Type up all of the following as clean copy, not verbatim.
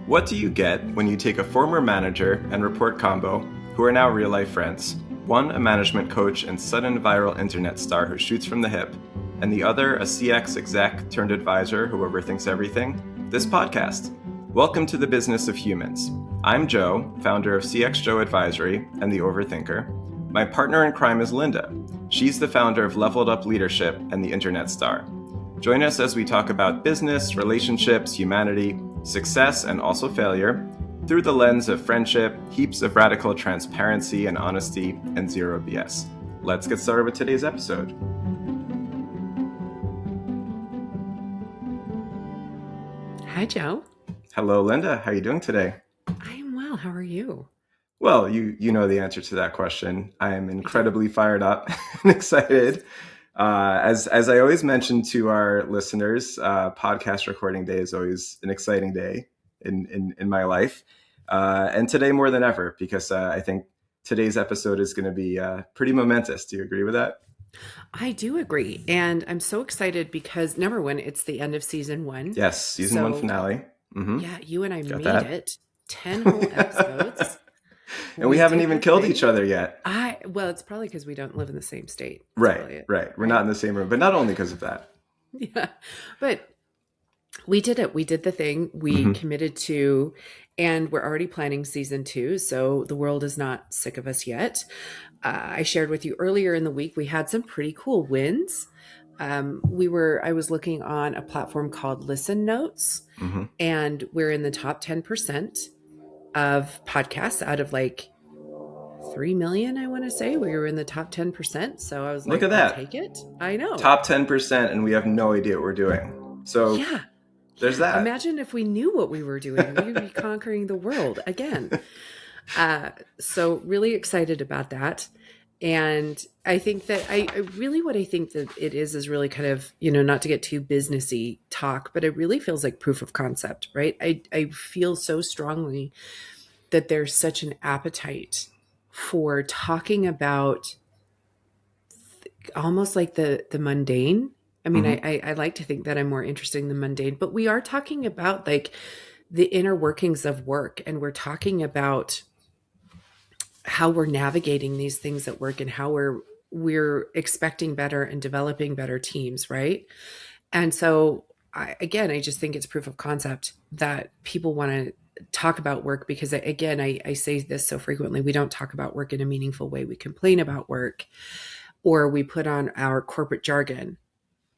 What do you get when you take a former manager and report combo, who are now real-life friends, one a management coach and sudden viral internet star who shoots from the hip, and the other a CX exec turned advisor who overthinks everything? This podcast. Welcome to the business of humans. I'm Joe, founder of CX Joe Advisory and the Overthinker. My partner in crime is Linda. She's the founder of Leveled Up Leadership and the Internet Star. Join us as we talk about business, relationships, humanity, success, and also failure through the lens of friendship, heaps of radical transparency and honesty, and zero BS. Let's get started with today's episode. Hi, Joe. Hello, Linda. How are you doing today? I'm well. How are you? Well, you know the answer to that question. I am incredibly fired up and excited. As I always mention to our listeners, podcast recording day is always an exciting day in my life. And today more than ever, because I think today's episode is going to be pretty momentous. Do you agree with that? I do agree. And I'm so excited because, number one, it's the end of season one. Yes, season one finale. Mm-hmm. Yeah, you and I made it. 10 whole episodes. And we haven't even killed each other yet. Well, it's probably because we don't live in the same state. Right. We're not in the same room, but not only because of that. Yeah, but we did it. We did the thing we committed to, and we're already planning season 2. So the world is not sick of us yet. I shared with you earlier in the week, we had some pretty cool wins. I was looking on a platform called Listen Notes, and we're in the top 10% of podcasts out of like 3 million, I want to say. We were in the top 10%. So I was like, look at that. I'll take it. I know. Top 10%, and we have no idea what we're doing. So yeah, there's that. Imagine if we knew what we were doing, we would be conquering the world again. So really excited about that. And I think that what I think that it is really kind of, not to get too businessy talk, but it really feels like proof of concept, right? I feel so strongly that there's such an appetite for talking about almost like the mundane. I mean, I like to think that I'm more interested in the mundane, but we are talking about like the inner workings of work, and we're talking about how we're navigating these things at work and how we're expecting better and developing better teams, right? And so I just think it's proof of concept that people want to talk about work, because I say this so frequently, we don't talk about work in a meaningful way. We complain about work, or we put on our corporate jargon,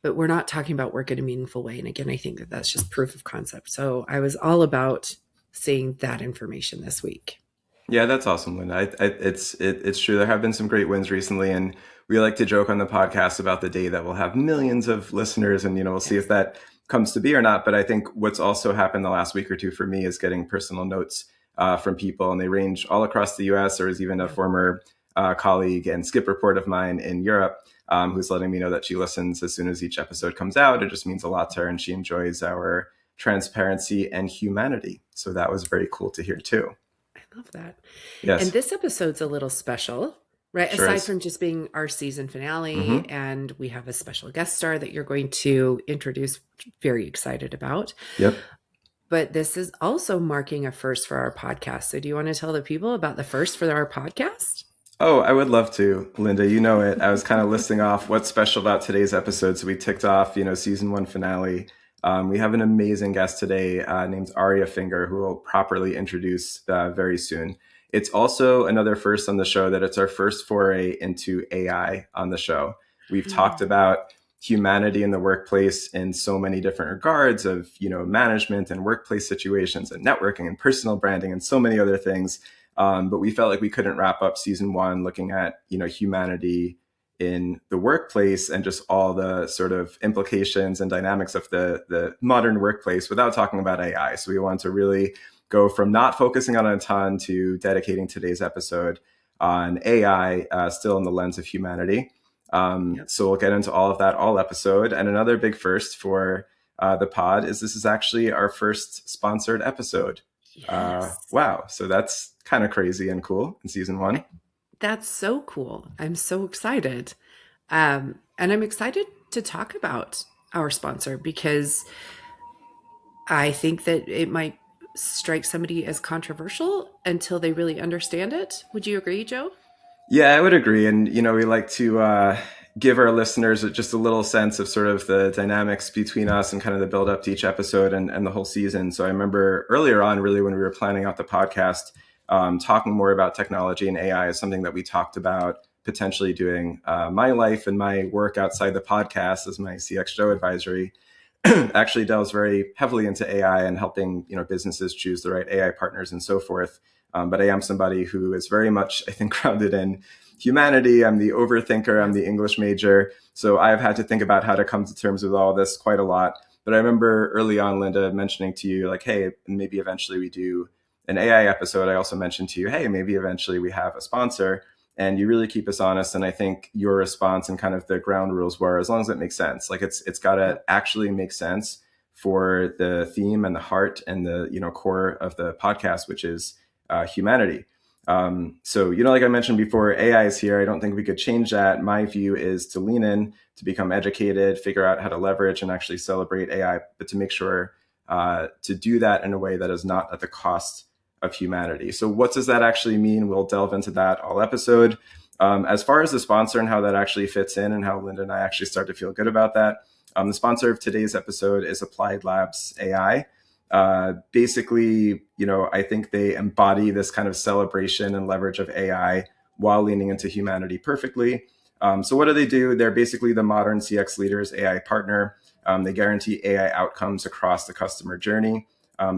but we're not talking about work in a meaningful way. And again, I think that that's just proof of concept. So I was all about seeing that information this week. Yeah, that's awesome, Linda. It's true. There have been some great wins recently, and we like to joke on the podcast about the day that we'll have millions of listeners, and we'll see if that comes to be or not. But I think what's also happened the last week or two for me is getting personal notes from people, and they range all across the U.S. There was even a former colleague and skip report of mine in Europe who's letting me know that she listens as soon as each episode comes out. It just means a lot to her, and she enjoys our transparency and humanity. So that was very cool to hear too. Love that. Yes. And this episode's a little special, right? Sure Aside is. from just being our season finale, and we have a special guest star that you're going to introduce, very excited about. Yep. But this is also marking a first for our podcast. So do you want to tell the people about the first for our podcast? Oh, I would love to, Linda. You know it. I was kind of listing off what's special about today's episode. So we ticked off, season 1 finale. We have an amazing guest today named Aria who will properly introduce very soon. It's also another first on the show that it's our first foray into AI on the show. We've talked about humanity in the workplace in so many different regards of, management and workplace situations and networking and personal branding and so many other things. But we felt like we couldn't wrap up season 1 looking at, humanity in the workplace and just all the sort of implications and dynamics of the modern workplace without talking about AI. So we want to really go from not focusing on it a ton to dedicating today's episode on AI, still in the lens of humanity. So we'll get into all of that all episode. And another big first for the pod is this is actually our first sponsored episode. Yes. Wow. So that's kind of crazy and cool in season 1. That's so cool. I'm so excited. And I'm excited to talk about our sponsor because I think that it might strike somebody as controversial until they really understand it. Would you agree, Joe? Yeah, I would agree. And, we like to give our listeners just a little sense of sort of the dynamics between us and kind of the build up to each episode and the whole season. So I remember earlier on, really, when we were planning out the podcast, talking more about technology and AI is something that we talked about potentially doing. My life and my work outside the podcast as my CX Joe advisory actually delves very heavily into AI and helping businesses choose the right AI partners and so forth. But I am somebody who is very much, I think, grounded in humanity. I'm the overthinker. I'm the English major. So I've had to think about how to come to terms with all this quite a lot. But I remember early on, Linda, mentioning to you, like, hey, maybe eventually we do an AI episode. I also mentioned to you, hey, maybe eventually we have a sponsor. And you really keep us honest. And I think your response and kind of the ground rules were, as long as it makes sense, like it's got to actually make sense for the theme and the heart and the core of the podcast, which is humanity. So, like I mentioned before, AI is here. I don't think we could change that. My view is to lean in, to become educated, figure out how to leverage and actually celebrate AI, but to make sure to do that in a way that is not at the cost of humanity. So what does that actually mean? We'll delve into that all episode. As far as the sponsor and how that actually fits in and how Linda and I actually start to feel good about that, the sponsor of today's episode is Applied Labs AI. Basically, I think they embody this kind of celebration and leverage of AI while leaning into humanity perfectly. So what do? They're basically the modern CX leader's AI partner. They guarantee AI outcomes across the customer journey.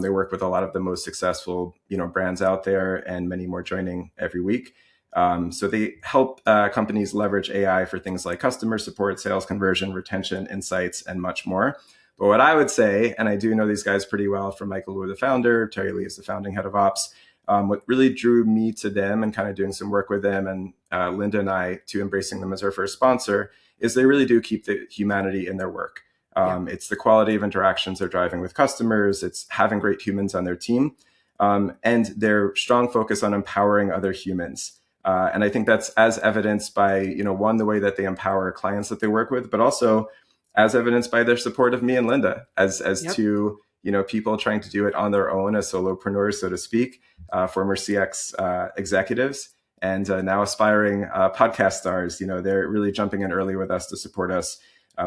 They work with a lot of the most successful, brands out there, and many more joining every week. So they help companies leverage AI for things like customer support, sales conversion, retention, insights, and much more. But what I would say, and I do know these guys pretty well from Michael Wu, the founder, Terry Lee is the founding head of ops. What really drew me to them and kind of doing some work with them and Linda and I to embracing them as our first sponsor is they really do keep the humanity in their work. It's the quality of interactions they're driving with customers. It's having great humans on their team, and their strong focus on empowering other humans. And I think that's as evidenced by, one, the way that they empower clients that they work with, but also as evidenced by their support of me and Linda as two, people trying to do it on their own as solopreneurs, so to speak, former CX executives, and now aspiring podcast stars. They're really jumping in early with us to support us.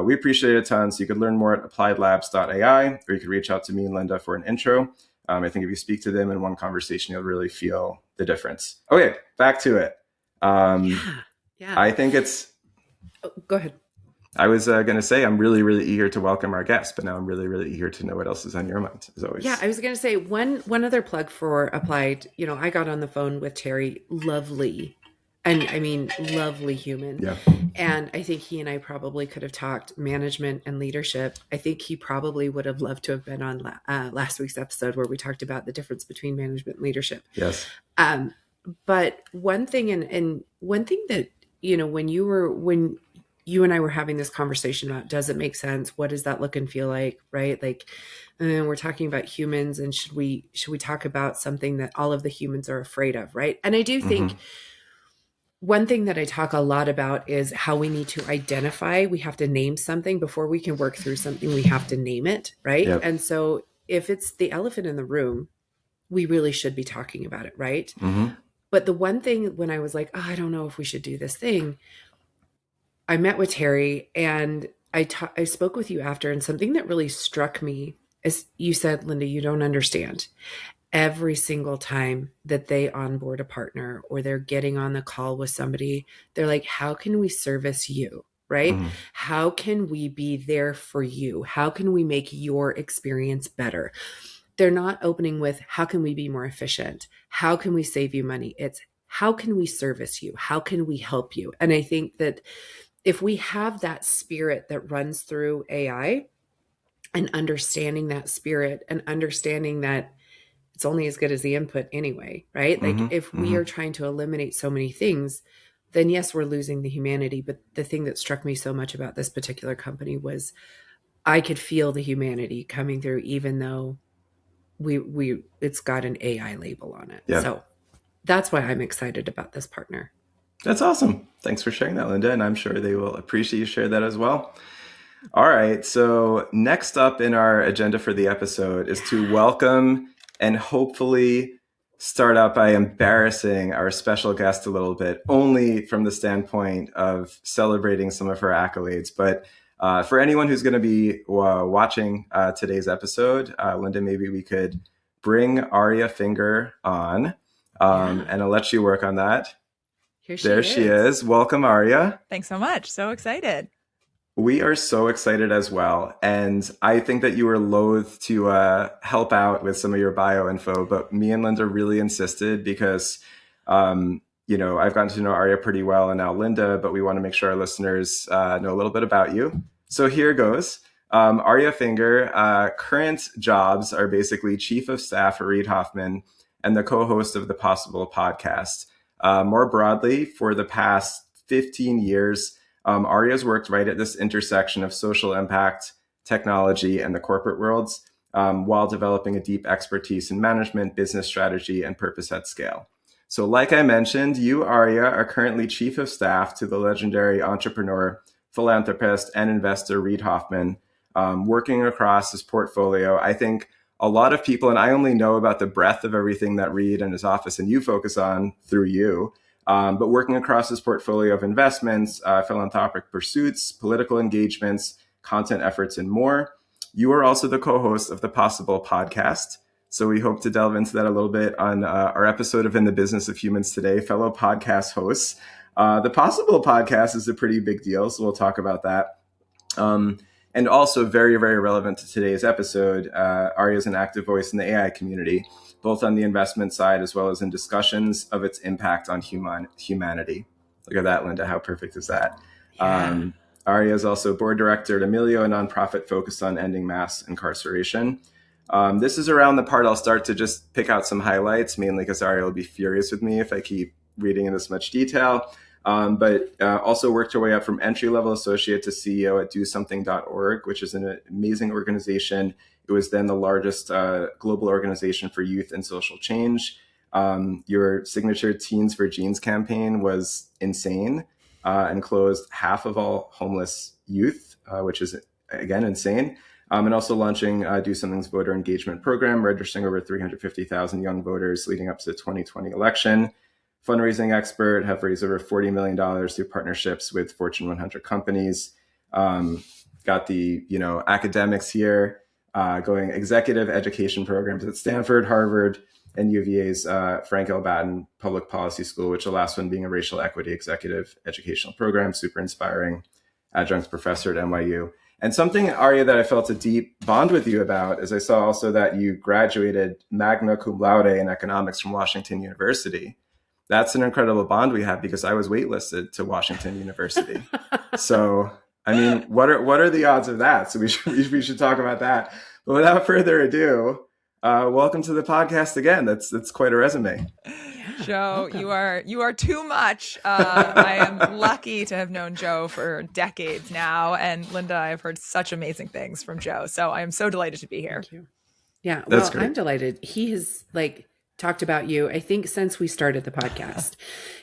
We appreciate it a ton. So you could learn more at appliedlabs.ai, or you could reach out to me and Linda for an intro. I think if you speak to them in one conversation, you'll really feel the difference. Okay, back to it. Yeah. I think it's... Oh, go ahead. I was going to say, I'm really, really eager to welcome our guest, but now I'm really, really eager to know what else is on your mind, as always. Yeah, I was going to say one other plug for Applied. I got on the phone with Terry, lovely, and I mean, lovely human. Yeah. And I think he and I probably could have talked management and leadership. I think he probably would have loved to have been on last week's episode where we talked about the difference between management and leadership. Yes. But one thing, and one thing that, when you and I were having this conversation about, does it make sense? What does that look and feel like? Right. Like, and we're talking about humans, and should we talk about something that all of the humans are afraid of? Right. And I do think one thing that I talk a lot about is how we need to identify. We have to name something before we can work through something. We have to name it. Right. Yep. And so if it's the elephant in the room, we really should be talking about it. Right. But the one thing when I was like, I don't know if we should do this thing, I met with Terry and I spoke with you after, and something that really struck me is you said, Linda, you don't understand. Every single time that they onboard a partner or they're getting on the call with somebody, they're like, how can we service you? Right? How can we be there for you? How can we make your experience better? They're not opening with, how can we be more efficient? How can we save you money? It's, how can we service you? How can we help you? And I think that if we have that spirit that runs through AI, and understanding that spirit and understanding that it's only as good as the input anyway, right? Like if we are trying to eliminate so many things, then yes, we're losing the humanity. But the thing that struck me so much about this particular company was I could feel the humanity coming through, even though it's got an AI label on it. Yeah. So that's why I'm excited about this partner. That's awesome. Thanks for sharing that, Linda. And I'm sure they will appreciate you share that as well. All right. So next up in our agenda for the episode is to welcome and hopefully start out by embarrassing our special guest a little bit, only from the standpoint of celebrating some of her accolades. But for anyone who's going to be watching today's episode, Linda, maybe we could bring Aria Finger on, and I'll let you work on that. There she is. Welcome, Aria. Thanks so much. So excited. We are so excited as well. And I think that you were loath to help out with some of your bio info, but me and Linda really insisted because, I've gotten to know Aria pretty well and now Linda, but we want to make sure our listeners know a little bit about you. So here goes. Aria Finger, current jobs are basically chief of staff for Reid Hoffman and the co-host of the Possible podcast. More broadly, for the past 15 years, Aria's worked right at this intersection of social impact, technology, and the corporate worlds, while developing a deep expertise in management, business strategy, and purpose at scale. So like I mentioned, you, Aria, are currently chief of staff to the legendary entrepreneur, philanthropist, and investor Reid Hoffman, working across his portfolio. I think a lot of people, and I only know about the breadth of everything that Reid and his office and you focus on through you, but working across his portfolio of investments, philanthropic pursuits, political engagements, content efforts, and more. You are also the co-host of the Possible podcast. So we hope to delve into that a little bit on our episode of In the Business of Humans today, fellow podcast hosts. The Possible podcast is a pretty big deal, so we'll talk about that. And also very, very relevant to today's episode, Aria is an active voice in the AI community, both on the investment side as well as in discussions of its impact on humanity. Look at that, Linda. How perfect is that? Yeah. Aria is also board director at Emilio, a nonprofit focused on ending mass incarceration. This is around the part I'll start to just pick out some highlights, mainly because Aria will be furious with me if I keep reading in this much detail. But also worked her way up from entry-level associate to CEO at DoSomething.org, which is an amazing organization. It was then the largest global organization for youth and social change. Your signature Teens for Genes campaign was insane and closed half of all homeless youth, which is, again, insane. And also launching Do Something's voter engagement program, registering over 350,000 young voters leading up to the 2020 election. Fundraising expert, have raised over $40 million through partnerships with Fortune 100 companies. Got the academics here, going executive education programs at Stanford, Harvard, and UVA's Frank L. Batten Public Policy School, which the last one being a racial equity executive educational program, super inspiring, adjunct professor at NYU. And something, Aria, that I felt a deep bond with you about is I saw also that you graduated magna cum laude in economics from Washington University. That's an incredible bond we have because I was waitlisted to Washington University. So, I mean, what are the odds of that? So we should talk about that. But without further ado, welcome to the podcast again. That's quite a resume. Joe, welcome. You are too much. I am lucky to have known Joe for decades now, and Linda, I have heard such amazing things from Joe. So I am so delighted to be here. Thank you. Yeah, That's great. I'm delighted. He has talked about you, I think, since we started the podcast.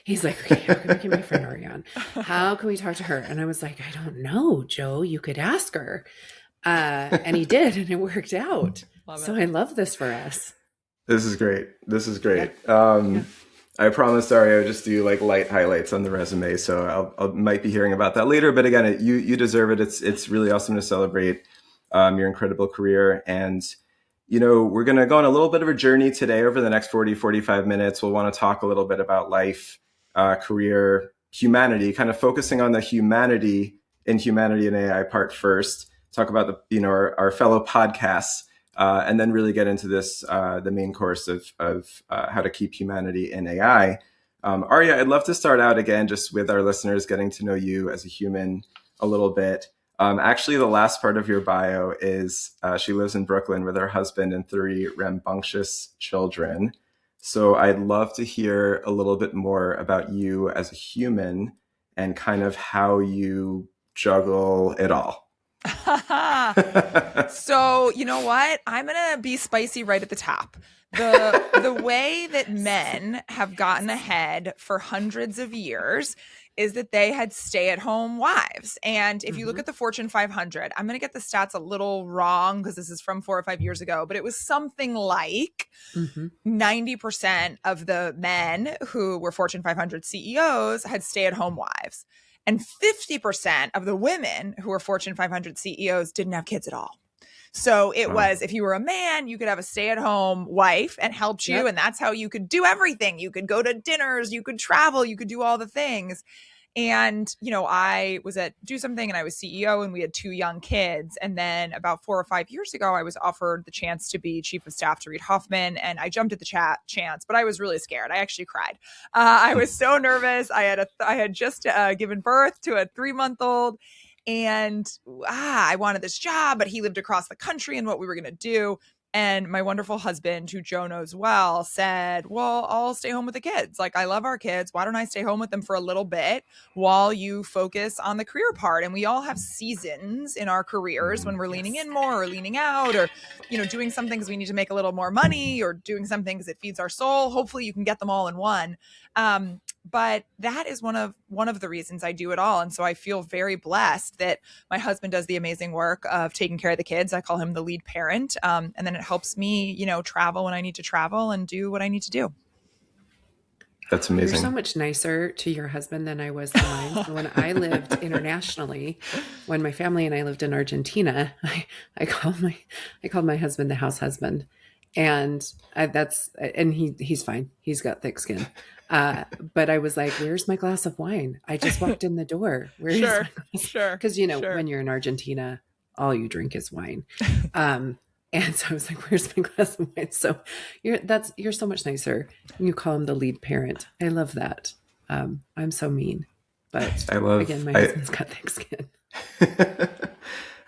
He's like, okay, how can I get my friend Aria on? How can we talk to her? And I was like, I don't know, Joe, you could ask her. And he did, and it worked out. So I love this for us. This is great. Yeah. I promised Aria I would just do light highlights on the resume. So I might be hearing about that later. But again, you deserve it. It's really awesome to celebrate your incredible career. And we're going to go on a little bit of a journey today over the next 45 minutes. We'll want to talk a little bit about life, career, humanity, kind of focusing on the humanity and AI part first, talk about our fellow podcasts, and then really get into this, the main course of how to keep humanity in AI. Aria, I'd love to start out again, just with our listeners getting to know you as a human a little bit. Actually, the last part of your bio is she lives in Brooklyn with her husband and 3 rambunctious children. So I'd love to hear a little bit more about you as a human and kind of how you juggle it all. So you know what? I'm going to be spicy right at the top. The the way that men have gotten ahead for hundreds of years is that they had stay-at-home wives. And if you look at the Fortune 500, I'm going to get the stats a little wrong because this is from 4 or 5 years ago, but it was something like 90% of the men who were Fortune 500 CEOs had stay-at-home wives. And 50% of the women who were Fortune 500 CEOs didn't have kids at all. So it was, if you were a man, you could have a stay-at-home wife and helped you. And that's how you could do everything. You could go to dinners, you could travel, you could do all the things. And, you know, I was at Do Something and I was CEO and we had 2 young kids. And then about 4 or 5 years ago, I was offered the chance to be chief of staff to Reid Hoffman. And I jumped at the chance, but I was really scared. I actually cried. I was so nervous. I had just given birth to a 3-month-old. And I wanted this job, but he lived across the country and what we were going to do. And my wonderful husband, who Joe knows well, said, well, I'll stay home with the kids. Like, I love our kids. Why don't I stay home with them for a little bit while you focus on the career part? And we all have seasons in our careers when we're leaning in more or leaning out or, you know, doing something because we need to make a little more money or doing something because it feeds our soul. Hopefully you can get them all in one. But that is one of the reasons I do it all. And so I feel very blessed that my husband does the amazing work of taking care of the kids. I call him the lead parent. And then it helps me, you know, travel when I need to travel and do what I need to do. That's amazing. You're so much nicer to your husband than I was to mine. So when I lived internationally, when my family and I lived in Argentina, I called my husband the house husband. And he's fine. He's got thick skin. But I was like, where's my glass of wine? I just walked in the door. Where's my glass? Sure. Because, you know, when you're in Argentina, all you drink is wine. And so I was like, where's my glass of wine? So you're so much nicer. You call him the lead parent. I love that. I'm so mean, but again, my husband's got thick skin.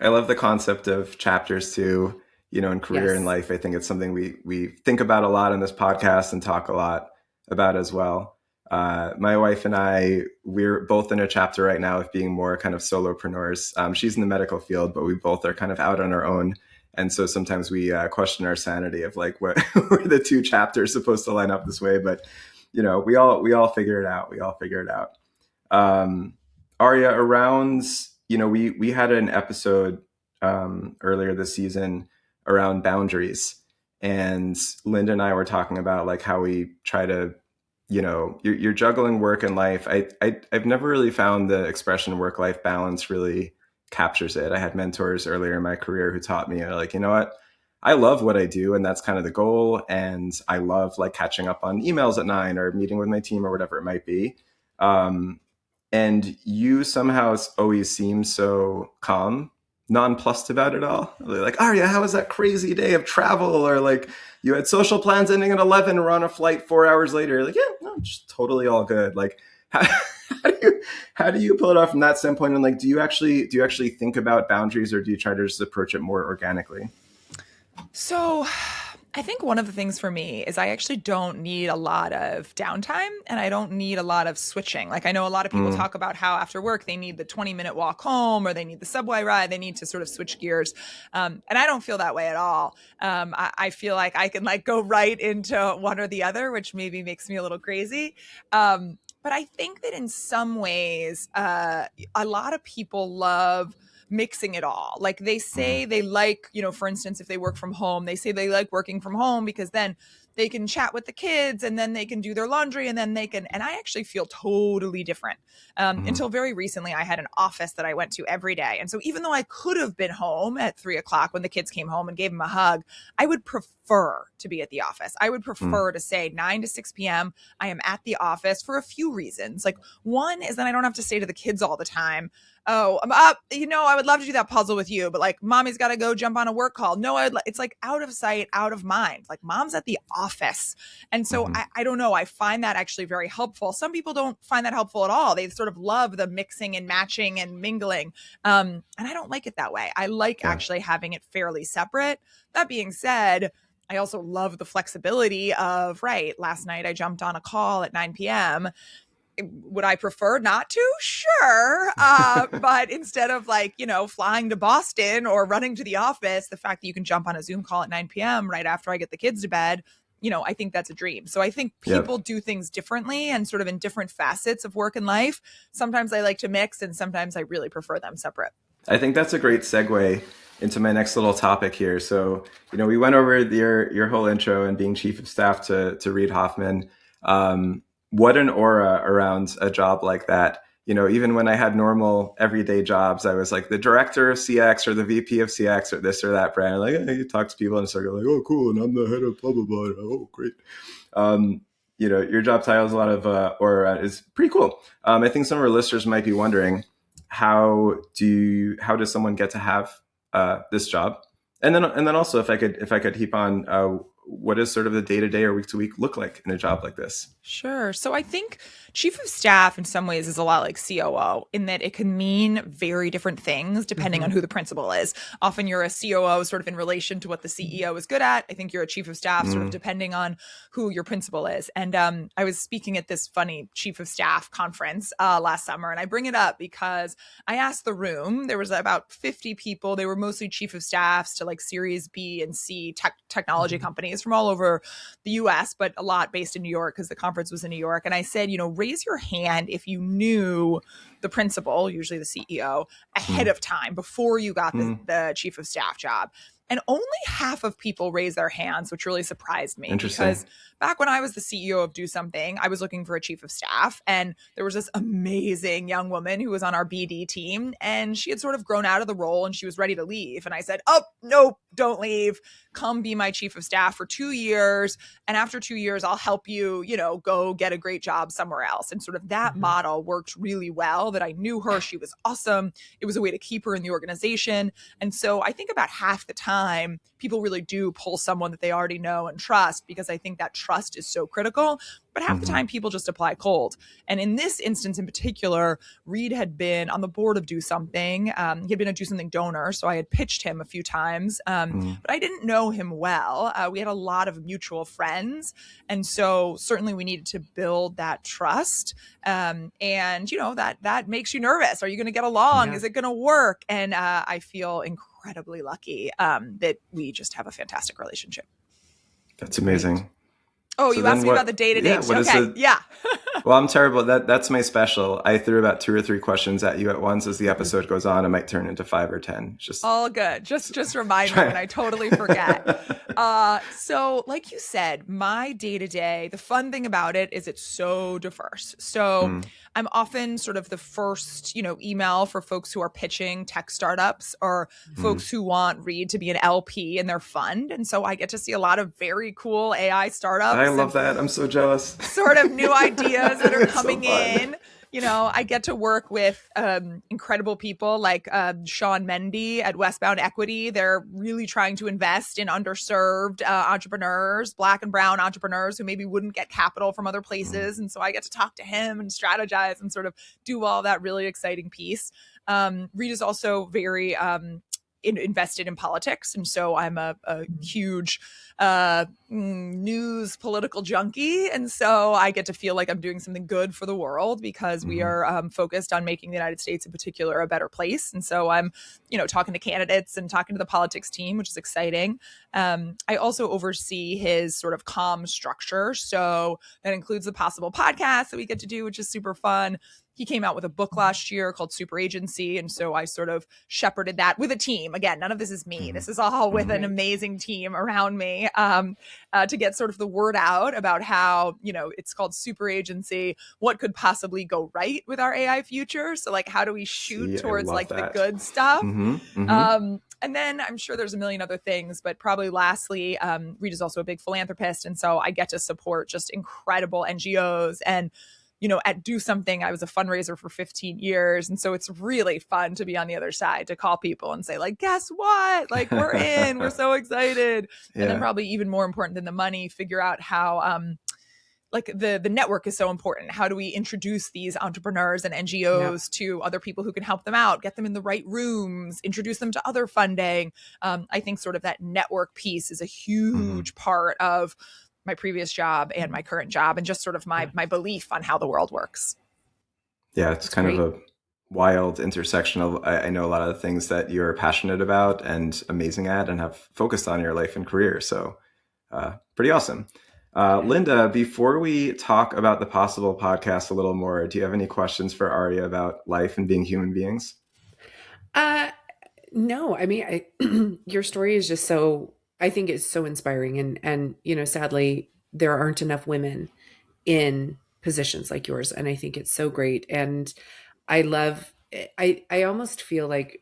I love the concept of chapters too, you know, in career and life. I think it's something we think about a lot in this podcast and talk a lot about as well. My wife and I, we're both in a chapter right now of being more kind of solopreneurs. She's in the medical field, but we both are kind of out on our own. And so sometimes we question our sanity of like, what were the 2 chapters supposed to line up this way? But, you know, we all figure it out. Aria, around, you know, we had an episode earlier this season around boundaries. And Linda and I were talking about like how we try to, you know, you're juggling work and life. I've never really found the expression work-life balance really captures it. I had mentors earlier in my career who taught me like, you know what, I love what I do and that's kind of the goal. And I love like catching up on emails at 9 or meeting with my team or whatever it might be. And you somehow always seem so calm, nonplussed about it all. Like, Aria, how was that crazy day of travel? Or like you had social plans ending at 11 and we're on a flight 4 hours later. Like, yeah, no, just totally all good. Like, how do you pull it off from that standpoint? And like, do you actually think about boundaries or do you try to just approach it more organically? So I think one of the things for me is I actually don't need a lot of downtime and I don't need a lot of switching. Like I know a lot of people talk about how after work, they need the 20-minute walk home or they need the subway ride. They need to sort of switch gears. And I don't feel that way at all. I feel like I can like go right into one or the other, which maybe makes me a little crazy. But I think that in some ways, a lot of people love mixing it all. Like they say they like, you know, for instance, if they work from home, they say they like working from home because then they can chat with the kids and then they can do their laundry and then they can, and I actually feel totally different. Until very recently, I had an office that I went to every day. And so even though I could have been home at 3:00 when the kids came home and gave them a hug, I would prefer to be at the office. I would prefer to say 9 to 6 p.m. I am at the office for a few reasons. Like one is that I don't have to say to the kids all the time, oh, I'm up. You know, I would love to do that puzzle with you, but like mommy's got to go jump on a work call. No, it's like out of sight, out of mind. Like mom's at the office. And so I don't know. I find that actually very helpful. Some people don't find that helpful at all. They sort of love the mixing and matching and mingling. And I don't like it that way. I like actually having it fairly separate. That being said, I also love the flexibility of, right, last night I jumped on a call at 9 p.m. Would I prefer not to? Sure. But instead of like, you know, flying to Boston or running to the office, the fact that you can jump on a Zoom call at 9 p.m. right after I get the kids to bed, I think that's a dream. So I think people do things differently and sort of in different facets of work and life. Sometimes I like to mix and sometimes I really prefer them separate. I think that's a great segue into my next little topic here. So, we went over your whole intro and being chief of staff to Reid Hoffman. What an aura around a job like that. Even when I had normal everyday jobs, I was like the director of CX or the VP of CX or this or that brand. Like, you talk to people in a circle, like, oh, cool, and I'm the head of blah blah blah. Oh, great. Your job title is a lot of aura is pretty cool. I think some of our listeners might be wondering, how does someone get to have this job? And then also, if I could heap on, what does sort of the day-to-day or week-to-week look like in a job like this? Sure. So I think chief of staff in some ways is a lot like COO in that it can mean very different things depending on who the principal is. Often you're a COO sort of in relation to what the CEO is good at. I think you're a chief of staff sort of depending on who your principal is. And I was speaking at this funny chief of staff conference last summer, and I bring it up because I asked the room, there was about 50 people. They were mostly chief of staffs to like Series B and C technology companies from all over the US, but a lot based in New York because the conference was in New York. And I said, raise your hand if you knew the principal, usually the CEO, ahead of time before you got the chief of staff job. And only half of people raised their hands, which really surprised me. Because back when I was the CEO of Do Something, I was looking for a chief of staff. And there was this amazing young woman who was on our BD team. And she had sort of grown out of the role and she was ready to leave. And I said, oh, no, don't leave. Come be my chief of staff for 2 years. And after 2 years, I'll help you, go get a great job somewhere else. And sort of that model worked really well, that I knew her. She was awesome. It was a way to keep her in the organization. And so I think about half the time, people really do pull someone that they already know and trust, because I think that trust is so critical. But half the time people just apply cold. And in this instance in particular, Reid had been on the board of Do Something. He had been a Do Something donor. So I had pitched him a few times, but I didn't know him well. We had a lot of mutual friends. And so certainly we needed to build that trust. And, that makes you nervous. Are you going to get along? Is it going to work? And I feel incredibly lucky that we just have a fantastic relationship. That's amazing. Oh, so you asked me about the day-to-day. Yeah. Well, I'm terrible. That's my special. I threw about 2 or 3 questions at you at once. As the episode goes on, it might turn into 5 or 10. Just all good. Just remind me when I totally forget. So like you said, my day-to-day, the fun thing about it is it's so diverse. So I'm often sort of the first, email for folks who are pitching tech startups or folks who want Reid to be an LP in their fund. And so I get to see a lot of very cool AI startups. I love that. I'm so jealous. Sort of new ideas that are coming in. I get to work with incredible people like Sean Mendy at Westbound Equity. They're really trying to invest in underserved entrepreneurs, Black and brown entrepreneurs who maybe wouldn't get capital from other places. And so I get to talk to him and strategize and sort of do all that really exciting piece. Reid is also very invested in politics. And so I'm a huge news political junkie. And so I get to feel like I'm doing something good for the world because we are focused on making the United States in particular a better place. And so I'm, talking to candidates and talking to the politics team, which is exciting. I also oversee his sort of comm structure. So that includes the possible podcast that we get to do, which is super fun. He came out with a book last year called Super Agency. And so I sort of shepherded that with a team. Again, none of this is me. This is all with an amazing team around me to get sort of the word out about how, it's called Super Agency. What could possibly go right with our AI future? So like, how do we shoot towards like the good stuff? And then I'm sure there's a million other things, but probably lastly, Reid is also a big philanthropist. And so I get to support just incredible NGOs. And at Do Something, I was a fundraiser for 15 years. And so it's really fun to be on the other side, to call people and say like, guess what? Like we're in, we're so excited. And then probably even more important than the money, figure out how, like the network is so important. How do we introduce these entrepreneurs and NGOs to other people who can help them out, get them in the right rooms, introduce them to other funding? I think sort of that network piece is a huge part of my previous job and my current job, and just sort of my belief on how the world works. Yeah, it's kind of a wild intersection of, I know a lot of the things that you're passionate about and amazing at and have focused on in your life and career. So pretty awesome. Linda, before we talk about the Possible podcast a little more, do you have any questions for Aria about life and being human beings? Uh, no, I mean, your story is just so, I think it's so inspiring. And, sadly, there aren't enough women in positions like yours. And I think it's so great. And I love, I almost feel like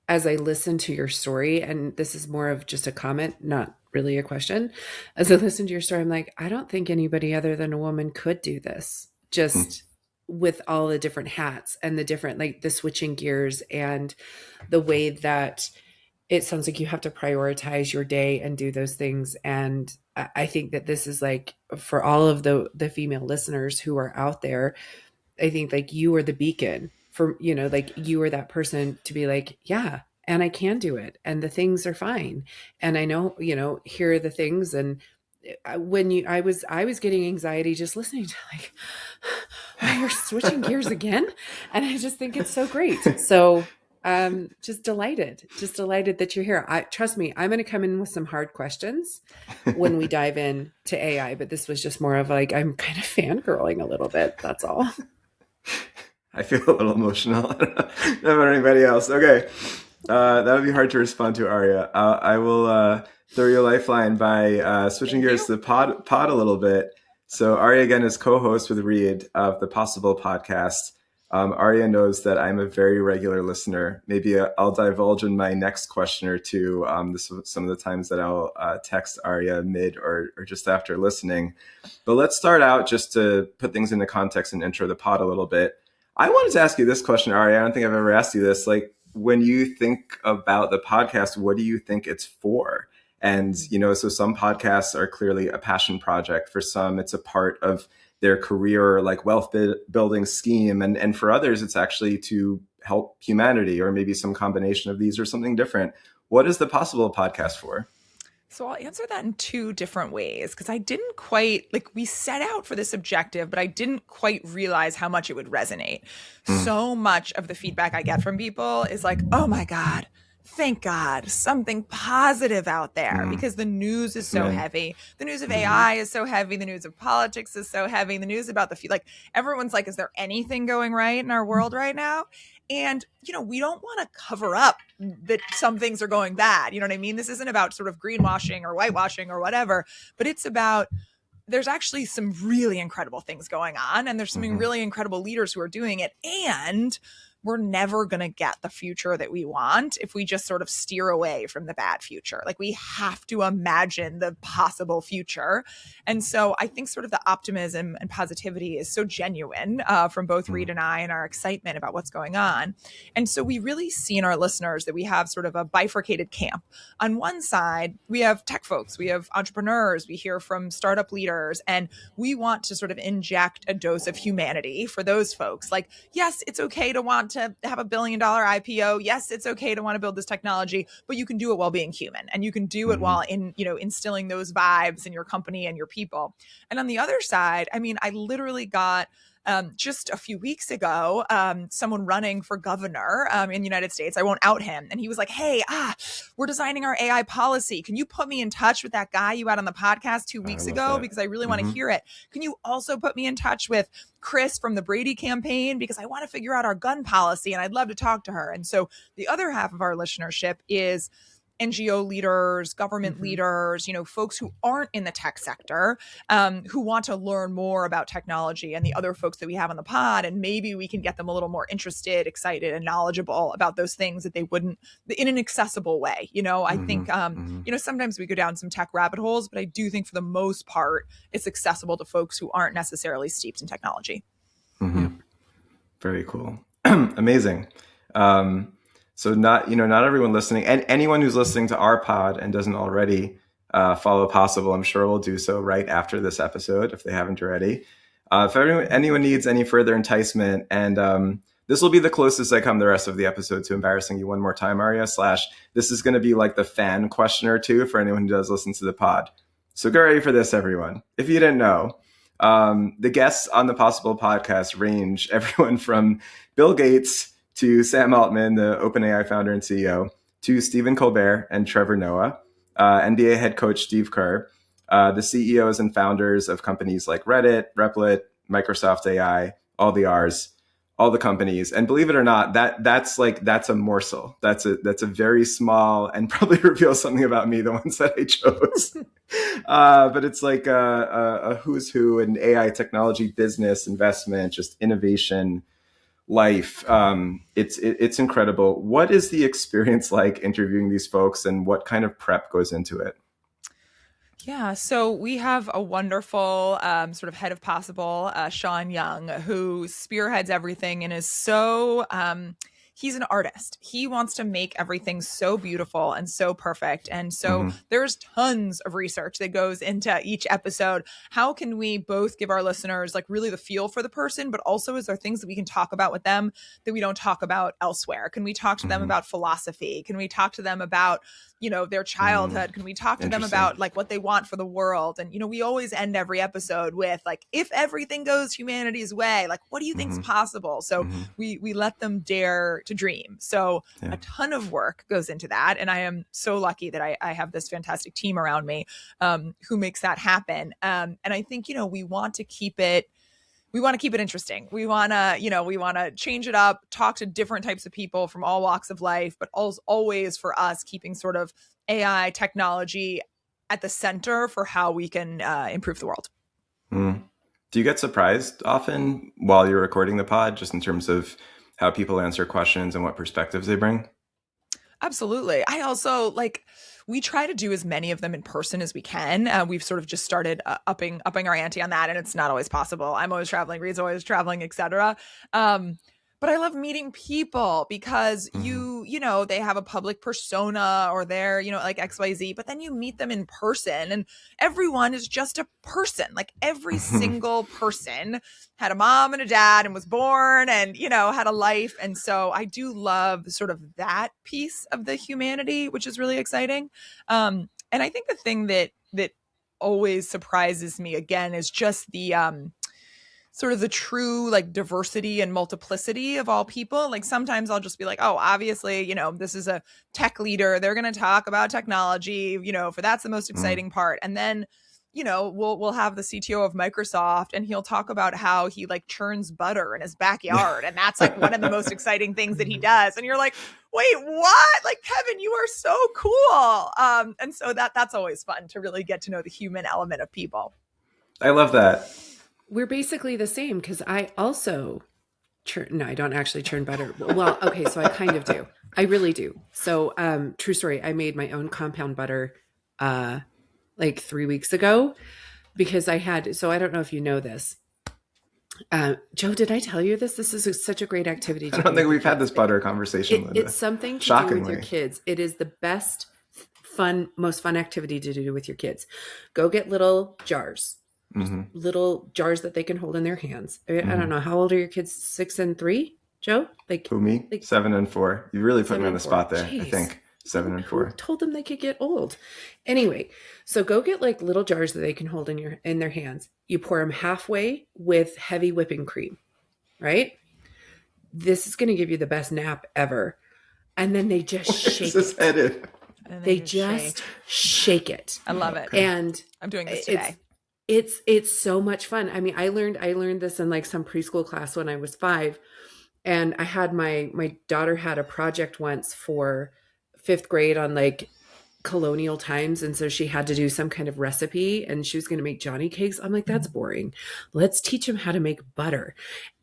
as I listen to your story, and this is more of just a comment, not really a question. As I listen to your story, I'm like, I don't think anybody other than a woman could do this, just with all the different hats and the different, like the switching gears and the way that it sounds like you have to prioritize your day and do those things. And I think that this is like for all of the female listeners who are out there, I think like you are the beacon for, like you are that person to be like, yeah, and I can do it. And the things are fine. And I know, here are the things. And I was getting anxiety just listening to like, wow, you're switching gears again. And I just think it's so great. So, just delighted that you're here. Trust me, I'm going to come in with some hard questions when we dive in to AI, but this was just more of like, I'm kind of fangirling a little bit. That's all. I feel a little emotional. I don't know about anybody else. Okay. That would be hard to respond to, Aria. I will throw you a lifeline by switching gears to the pod a little bit. So Aria, again, is co-host with Reed of the Possible podcast. Aria knows that I'm a very regular listener. Maybe I'll divulge in my next question or two. This is some of the times that I'll text Aria mid or just after listening. But let's start out just to put things into context and intro the pod a little bit. I wanted to ask you this question, Aria. I don't think I've ever asked you this. Like, when you think about the podcast, what do you think it's for? And, so some podcasts are clearly a passion project. For some, it's a part of their career, like wealth building scheme. And for others, it's actually to help humanity, or maybe some combination of these or something different. What is the Possible podcast for? So I'll answer that in two different ways, because I didn't quite, like, we set out for this objective, but I didn't quite realize how much it would resonate. So much of the feedback I get from people is like, oh my God, thank God, something positive out there, because the news is so heavy. The news of AI is so heavy. The news of politics is so heavy. The news about like, everyone's like, is there anything going right in our world right now? And, we don't want to cover up that some things are going bad. You know what I mean? This isn't about sort of greenwashing or whitewashing or whatever, but it's about, there's actually some really incredible things going on, and there's some really incredible leaders who are doing it. And we're never going to get the future that we want if we just sort of steer away from the bad future. Like, we have to imagine the possible future. And so I think sort of the optimism and positivity is so genuine from both Reed and I, and our excitement about what's going on. And so we really see in our listeners that we have sort of a bifurcated camp. On one side, we have tech folks, we have entrepreneurs, we hear from startup leaders, and we want to sort of inject a dose of humanity for those folks. Like, yes, it's okay to want to have $1 billion IPO. Yes, it's okay to want to build this technology, but you can do it while being human, and you can do it while instilling those vibes in your company and your people. And on the other side, I mean, I literally got just a few weeks ago, someone running for governor in the United States. I won't out him. And he was like, hey, we're designing our AI policy. Can you put me in touch with that guy you had on the podcast 2 weeks ago? Because I really want to hear it. Can you also put me in touch with Chris from the Brady campaign? Because I want to figure out our gun policy and I'd love to talk to her. And so the other half of our listenership is NGO leaders, government leaders, folks who aren't in the tech sector, who want to learn more about technology, and the other folks that we have on the pod. And maybe we can get them a little more interested, excited, and knowledgeable about those things that they wouldn't in an accessible way. I think, sometimes we go down some tech rabbit holes, but I do think for the most part, it's accessible to folks who aren't necessarily steeped in technology. Very cool. Amazing. So not everyone listening, and anyone who's listening to our pod and doesn't already follow Possible, I'm sure will do so right after this episode if they haven't already. If anyone needs any further enticement, and this will be the closest I come the rest of the episode to embarrassing you one more time, Aria, / this is going to be like the fan question or two for anyone who does listen to the pod. So get ready for this, everyone. If you didn't know, the guests on the Possible podcast range everyone from Bill Gates to Sam Altman, the OpenAI founder and CEO, to Stephen Colbert and Trevor Noah, NBA head coach Steve Kerr. the CEOs and founders of companies like Reddit, Replit, Microsoft AI, all the R's, all the companies. And believe it or not, that's a morsel. That's a very small and probably reveals something about me, the ones that I chose. But it's like a who's who in AI technology, business, investment, just innovation, life. It's incredible. What is the experience like interviewing these folks, and what kind of prep goes into it? Yeah, so we have a wonderful sort of head of possible, Sean Young, who spearheads everything and is so he's an artist. He wants to make everything so beautiful and so perfect. And so there's tons of research that goes into each episode. How can we both give our listeners like really the feel for the person, but also is there things that we can talk about with them that we don't talk about elsewhere? Can we talk to them about philosophy? Can we talk to them about, you know, their childhood? Can we talk to them about like what they want for the world? And, you know, we always end every episode with like, if everything goes humanity's way, like, what do you think is possible? So we let them dare to dream. So a ton of work goes into that. And I am so lucky that I have this fantastic team around me who makes that happen. And I think, you know, we want to keep it interesting. We want to change it up, talk to different types of people from all walks of life, but always for us keeping sort of AI technology at the center for how we can improve the world. Do you get surprised often while you're recording the pod, just in terms of how people answer questions and what perspectives they bring? Absolutely. I also we try to do as many of them in person as we can. We've sort of just started upping our ante on that, and it's not always possible. I'm always traveling, Reed's always traveling, etc. But I love meeting people because you know, they have a public persona or they're, you know, like XYZ, but then you meet them in person and everyone is just a person. Like every single person had a mom and a dad and was born and, you know, had a life. And so I do love sort of that piece of the humanity, which is really exciting. And I think the thing that always surprises me again is just the sort of the true like diversity and multiplicity of all people. Like sometimes I'll just be like, oh, obviously, you know, this is a tech leader. They're going to talk about technology, you know, for that's the most exciting part. And then, you know, we'll have the CTO of Microsoft and he'll talk about how he like churns butter in his backyard. And that's like one of the most exciting things that he does. And you're like, wait, what? Like, Kevin, you are so cool. And so that's always fun to really get to know the human element of people. I love that. We're basically the same because I also no, I don't actually churn butter. Well, okay, so I kind of do. I really do. So true story, I made my own compound butter like 3 weeks ago because I don't know if you know this. Joe, did I tell you this? This is such a great activity. I don't think we've had this butter conversation, Linda. It's something to do with your kids. It is the best, most fun activity to do with your kids. Go get little jars. Little jars that they can hold in their hands. I don't know. How old are your kids? 6 and 3, Joe? Like who, me? Like 7 and 4. You really put me on the spot there. Jeez. I think 7 and 4. Who told them they could get old? Anyway, so go get like little jars that they can hold in their hands. You pour them halfway with heavy whipping cream, right? This is going to give you the best nap ever. And then they just shake it. Headed? They just shake it. I love it. And I'm doing this today. It's so much fun. I mean, I learned this in like some preschool class when I was 5, and I had my daughter had a project once for 5th grade on like colonial times, and so she had to do some kind of recipe, and she was going to make Johnny cakes. I'm like, that's boring. Let's teach them how to make butter,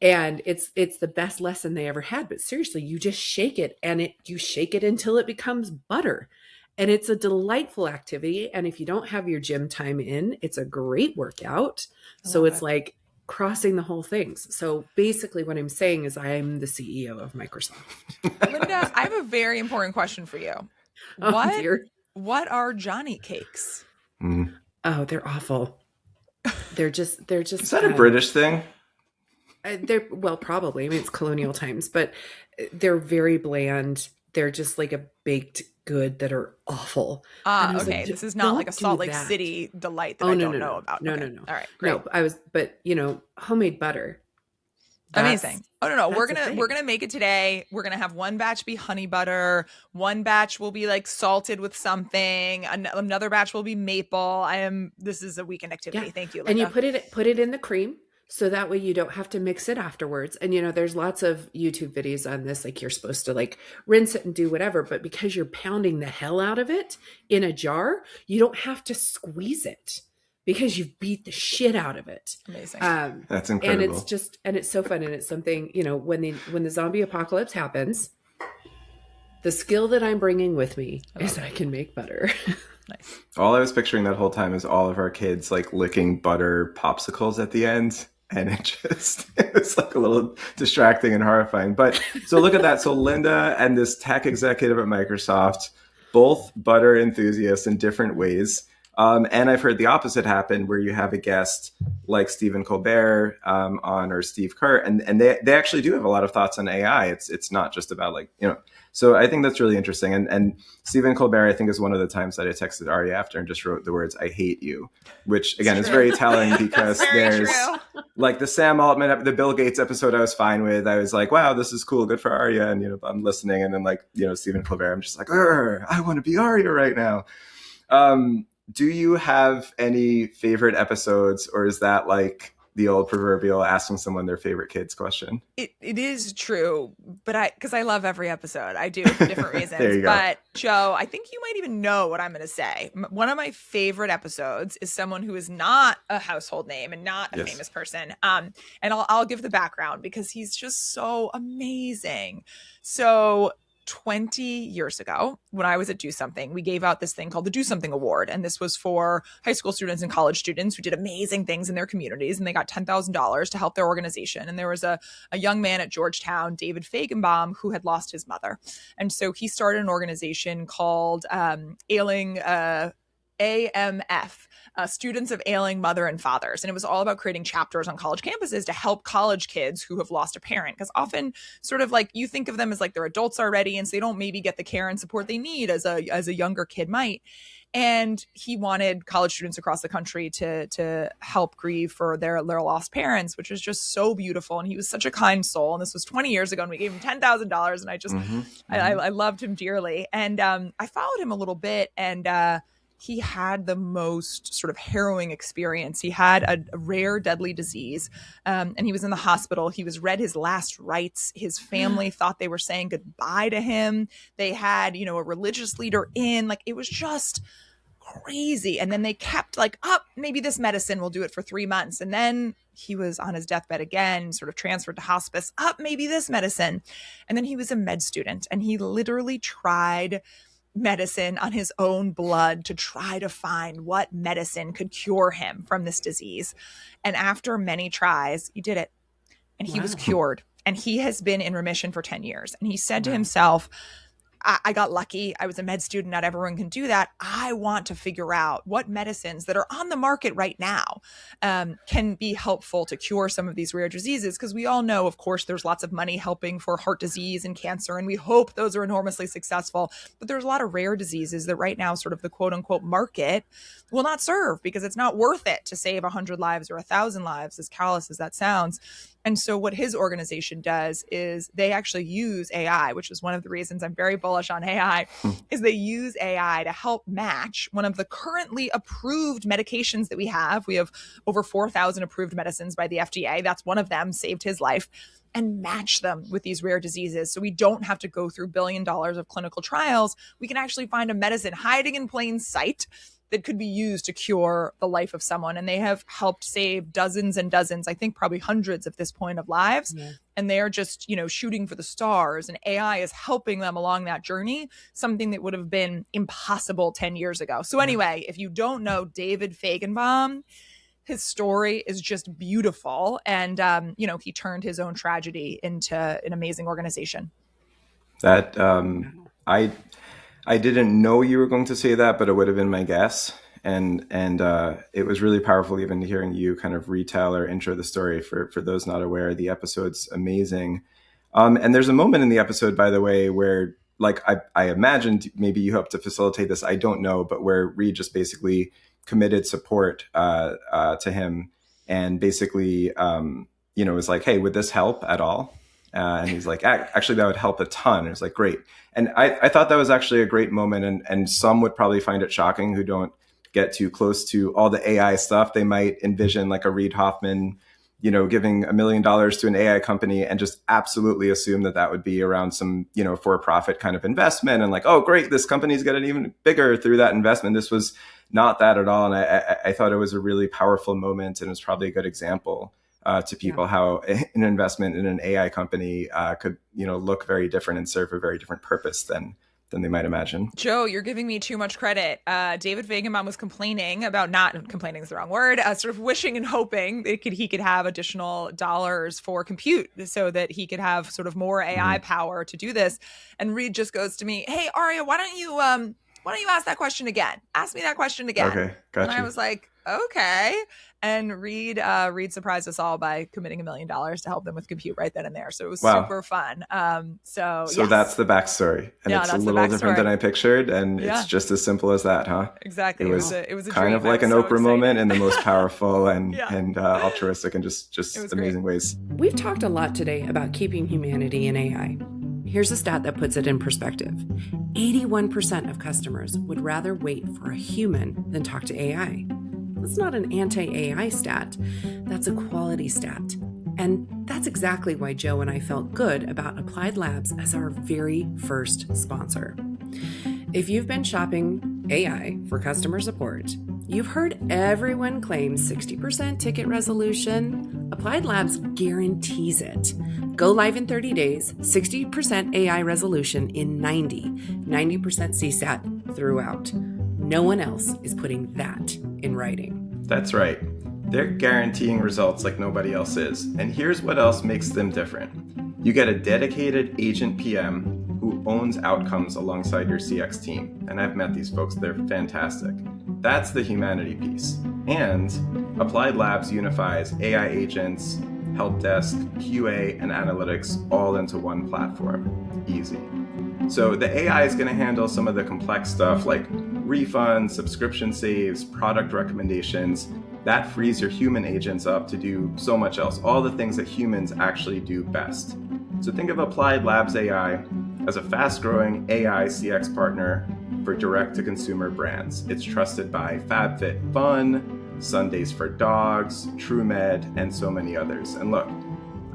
and it's the best lesson they ever had. But seriously, you just shake it, and you shake it until it becomes butter. And it's a delightful activity. And if you don't have your gym time in, it's a great workout. So it's like crossing the whole things. So basically what I'm saying is I'm the CEO of Microsoft. Linda, I have a very important question for you. What are Johnny cakes? Oh, they're awful. They're just. Is that a British thing? Well, probably. I mean, it's colonial times, but they're very bland. They're just like a baked good that are awful. Okay. Like, this is not like a Salt Lake City delight that I don't know about. No. All right, great. No, but you know, homemade butter. Amazing. Oh no, we're that's a gonna make it today. We're gonna have one batch be honey butter, one batch will be like salted with something, another batch will be maple. This is a weekend activity. Yeah. Thank you, And you Linda. put it in the cream so that way you don't have to mix it afterwards. And there's lots of YouTube videos on this, like you're supposed to like rinse it and do whatever, but because you're pounding the hell out of it in a jar, you don't have to squeeze it because you've beat the shit out of it. Amazing. That's incredible. And it's so fun. And it's something, when the zombie apocalypse happens, the skill that I'm bringing with me is I can make butter. Nice. All I was picturing that whole time is all of our kids like licking butter popsicles at the end. And it's like a little distracting and horrifying. But so look at that. So Linda and this tech executive at Microsoft, both butter enthusiasts in different ways. And I've heard the opposite happen where you have a guest like Stephen Colbert on or Steve Kerr, and they actually do have a lot of thoughts on AI. It's not just about so I think that's really interesting. And Stephen Colbert, I think, is one of the times that I texted Aria after and just wrote the words, "I hate you," which again is very telling because there's like the Sam Altman, the Bill Gates episode I was fine with. I was like, wow, this is cool. Good for Aria. And, I'm listening. And then Stephen Colbert, I'm just like, I want to be Aria right now. Do you have any favorite episodes, or is that like the old proverbial asking someone their favorite kids question? It is true, but because I love every episode. I do for different reasons. There you go. But Joe, I think you might even know what I'm going to say. One of my favorite episodes is someone who is not a household name and not a famous person. And I'll give the background because he's just so amazing. So 20 years ago, when I was at Do Something, we gave out this thing called the Do Something Award. And this was for high school students and college students who did amazing things in their communities. And they got $10,000 to help their organization. And there was a young man at Georgetown, David Feigenbaum, who had lost his mother. And so he started an organization called AMF, Students of Ailing Mother and Fathers. And it was all about creating chapters on college campuses to help college kids who have lost a parent. Because often sort of like you think of them as like they're adults already, and so they don't maybe get the care and support they need as a younger kid might. And he wanted college students across the country to help grieve for their lost parents, which is just so beautiful. And he was such a kind soul. And this was 20 years ago, and we gave him $10,000. And I just, I loved him dearly. And I followed him a little bit, and he had the most sort of harrowing experience. He had a rare, deadly disease, and he was in the hospital. He was read his last rites. His family thought they were saying goodbye to him. They had, a religious leader in. Like, it was just crazy. And then they kept like, maybe this medicine will do it for 3 months. And then he was on his deathbed again, sort of transferred to hospice. Maybe this medicine. And then he was a med student, and he literally tried medicine on his own blood to try to find what medicine could cure him from this disease. And after many tries, he did it, and he was cured, and he has been in remission for 10 years. And he said to himself, I got lucky. I was a med student. Not everyone can do that. I want to figure out what medicines that are on the market right now can be helpful to cure some of these rare diseases. Because we all know, of course, there's lots of money helping for heart disease and cancer, and we hope those are enormously successful. But there's a lot of rare diseases that right now sort of the quote unquote market will not serve because it's not worth it to save 100 lives or 1,000 lives, as callous as that sounds. And so what his organization does is they actually use AI, which is one of the reasons I'm very bullish on AI, is they use AI to help match one of the currently approved medications that we have. We have over 4,000 approved medicines by the FDA. That's one of them, saved his life, and match them with these rare diseases. So we don't have to go through $1 billion of clinical trials. We can actually find a medicine hiding in plain sight that could be used to cure the life of someone. And they have helped save dozens and dozens, I think probably hundreds at this point, of lives. Yeah. And they are just, shooting for the stars, and AI is helping them along that journey, something that would have been impossible 10 years ago. So anyway, if you don't know David Feigenbaum, his story is just beautiful. And, he turned his own tragedy into an amazing organization. That, I didn't know you were going to say that, but it would have been my guess. And it was really powerful even hearing you kind of retell or intro the story for those not aware. The episode's amazing. And there's a moment in the episode, by the way, where like I imagined maybe you hope to facilitate this. I don't know, but where Reed just basically committed support to him and basically was like, hey, would this help at all? And he's like, actually, that would help a ton. And it's like, great. And I thought that was actually a great moment. And some would probably find it shocking who don't get too close to all the AI stuff. They might envision like a Reid Hoffman, giving $1 million to an AI company and just absolutely assume that that would be around some, for-profit kind of investment. And like, oh, great, this company's getting even bigger through that investment. This was not that at all. And I thought it was a really powerful moment, and it was probably a good example to people how an investment in an AI company could, look very different and serve a very different purpose than they might imagine. Joe, you're giving me too much credit. David Fagenbaum was complaining about, not complaining is the wrong word, sort of wishing and hoping that he could have additional dollars for compute so that he could have sort of more AI power to do this. And Reid just goes to me, hey, Aria, why don't you ask that question again? Ask me that question again. Okay, gotcha. And I was like, okay. And Reid surprised us all by committing $1 million to help them with compute right then and there. So it was super fun. So yes. That's the backstory, and it's a little different than I pictured, and it's just as simple as that, huh? Exactly. It was a kind dream. of like an Oprah moment in the most powerful and altruistic and just amazing ways. We've talked a lot today about keeping humanity in AI. Here's a stat that puts it in perspective. 81% of customers would rather wait for a human than talk to AI. That's not an anti-AI stat. That's a quality stat. And that's exactly why Joe and I felt good about Applied Labs as our very first sponsor. If you've been shopping AI for customer support, you've heard everyone claim 60% ticket resolution. Applied Labs guarantees it. Go live in 30 days, 60% AI resolution in 90% CSAT throughout. No one else is putting that in writing. That's right. They're guaranteeing results like nobody else is. And here's what else makes them different. You get a dedicated agent PM who owns outcomes alongside your CX team. And I've met these folks, they're fantastic. That's the humanity piece. And Applied Labs unifies AI agents, help desk, QA, and analytics all into one platform. Easy. So the AI is going to handle some of the complex stuff like refunds, subscription saves, product recommendations. That frees your human agents up to do so much else, all the things that humans actually do best. So think of Applied Labs AI as a fast-growing AI CX partner for direct-to-consumer brands. It's trusted by FabFitFun, Sundays for Dogs, TrueMed, and so many others. And look,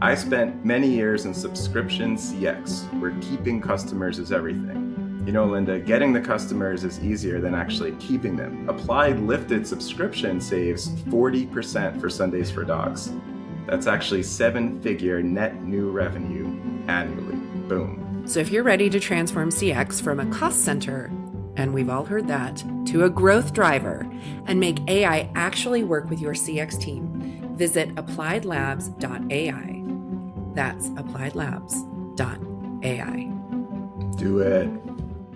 I spent many years in subscription CX, where keeping customers is everything. Linda, getting the customers is easier than actually keeping them. Applied lifted subscription saves 40% for Sundays for Dogs. That's actually 7-figure net new revenue annually. Boom. So if you're ready to transform CX from a cost center, and we've all heard that, to a growth driver, and make AI actually work with your CX team, visit appliedlabs.ai. That's appliedlabs.ai. Do it.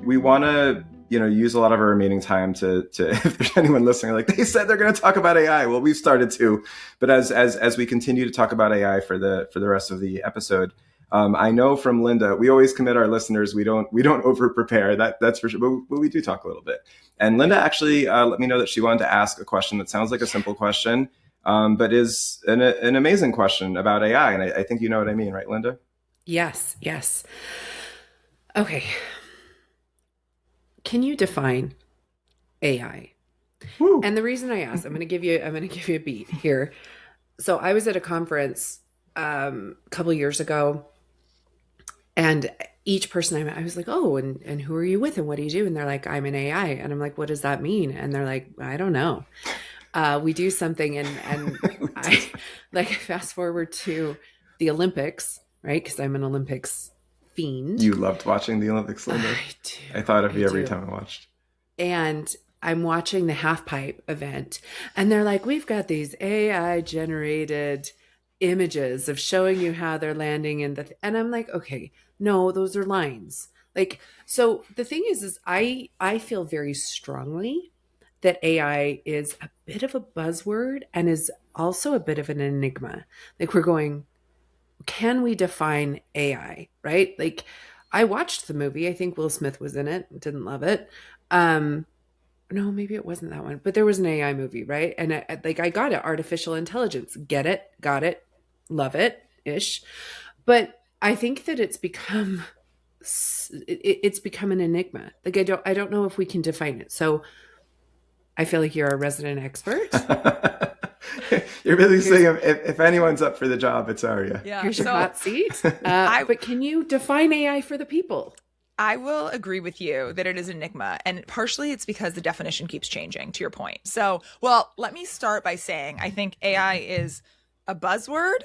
We want to, use a lot of our remaining time to if there's anyone listening, like they said they're going to talk about AI. Well, we've started to, but as we continue to talk about AI for the rest of the episode, I know from Linda, we always commit our listeners. We don't over prepare. That's for sure. But we do talk a little bit. And Linda actually let me know that she wanted to ask a question that sounds like a simple question, but is an amazing question about AI. And I think you know what I mean, right, Linda? Yes. Okay. Can you define AI? Woo. And the reason I asked, I'm going to give you a beat here. So I was at a conference a couple years ago, and each person I met, I was like, oh, and who are you with and what do you do? And they're like, I'm an AI. And I'm like, what does that mean? And they're like, I don't know. We do something. And I like fast forward to the Olympics, right? Because I'm an Olympics fiend. You loved watching the Olympics, Linda. I do. I thought of you every time I watched. And I'm watching the half pipe event, and they're like, we've got these AI generated images of showing you how they're landing in and I'm like, okay, no, those are lines. Like, so the thing is I feel very strongly that AI is a bit of a buzzword and is also a bit of an enigma. Like, we're going, can we define AI, right? Like, I watched the movie. I think Will Smith was in it. Didn't love it. No, maybe it wasn't that one, but there was an AI movie, right? And I got it. Artificial intelligence. Get it? Got it. love it ish. But I think that it's become an enigma. Like I don't know if we can define it. So I feel like you're a resident expert. You're really saying if anyone's up for the job, it's Aria. Yeah. Here's your hot seat. But can you define AI for the people? I will agree with you that it is an enigma. And partially it's because the definition keeps changing, to your point. So, well, let me start by saying I think AI is a buzzword,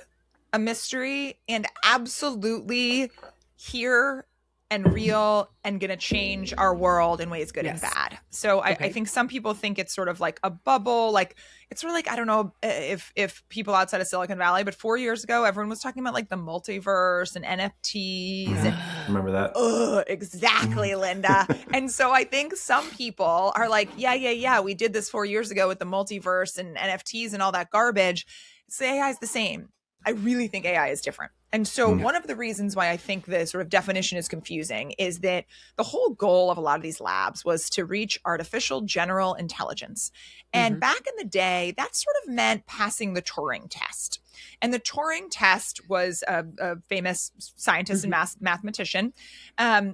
a mystery, and absolutely here and real and going to change our world in ways good and bad. So I think some people think it's sort of like a bubble, like it's sort of like, I don't know if people outside of Silicon Valley, but 4 years ago, everyone was talking about like the multiverse and NFTs. And, remember that? Exactly, Linda. And so I think some people are like, yeah, we did this 4 years ago with the multiverse and NFTs and all that garbage. So AI is the same. I really think AI is different. And so one of the reasons why I think the sort of definition is confusing is that the whole goal of a lot of these labs was to reach artificial general intelligence. And back in the day, that sort of meant passing the Turing test. And the Turing test was a famous scientist and mathematician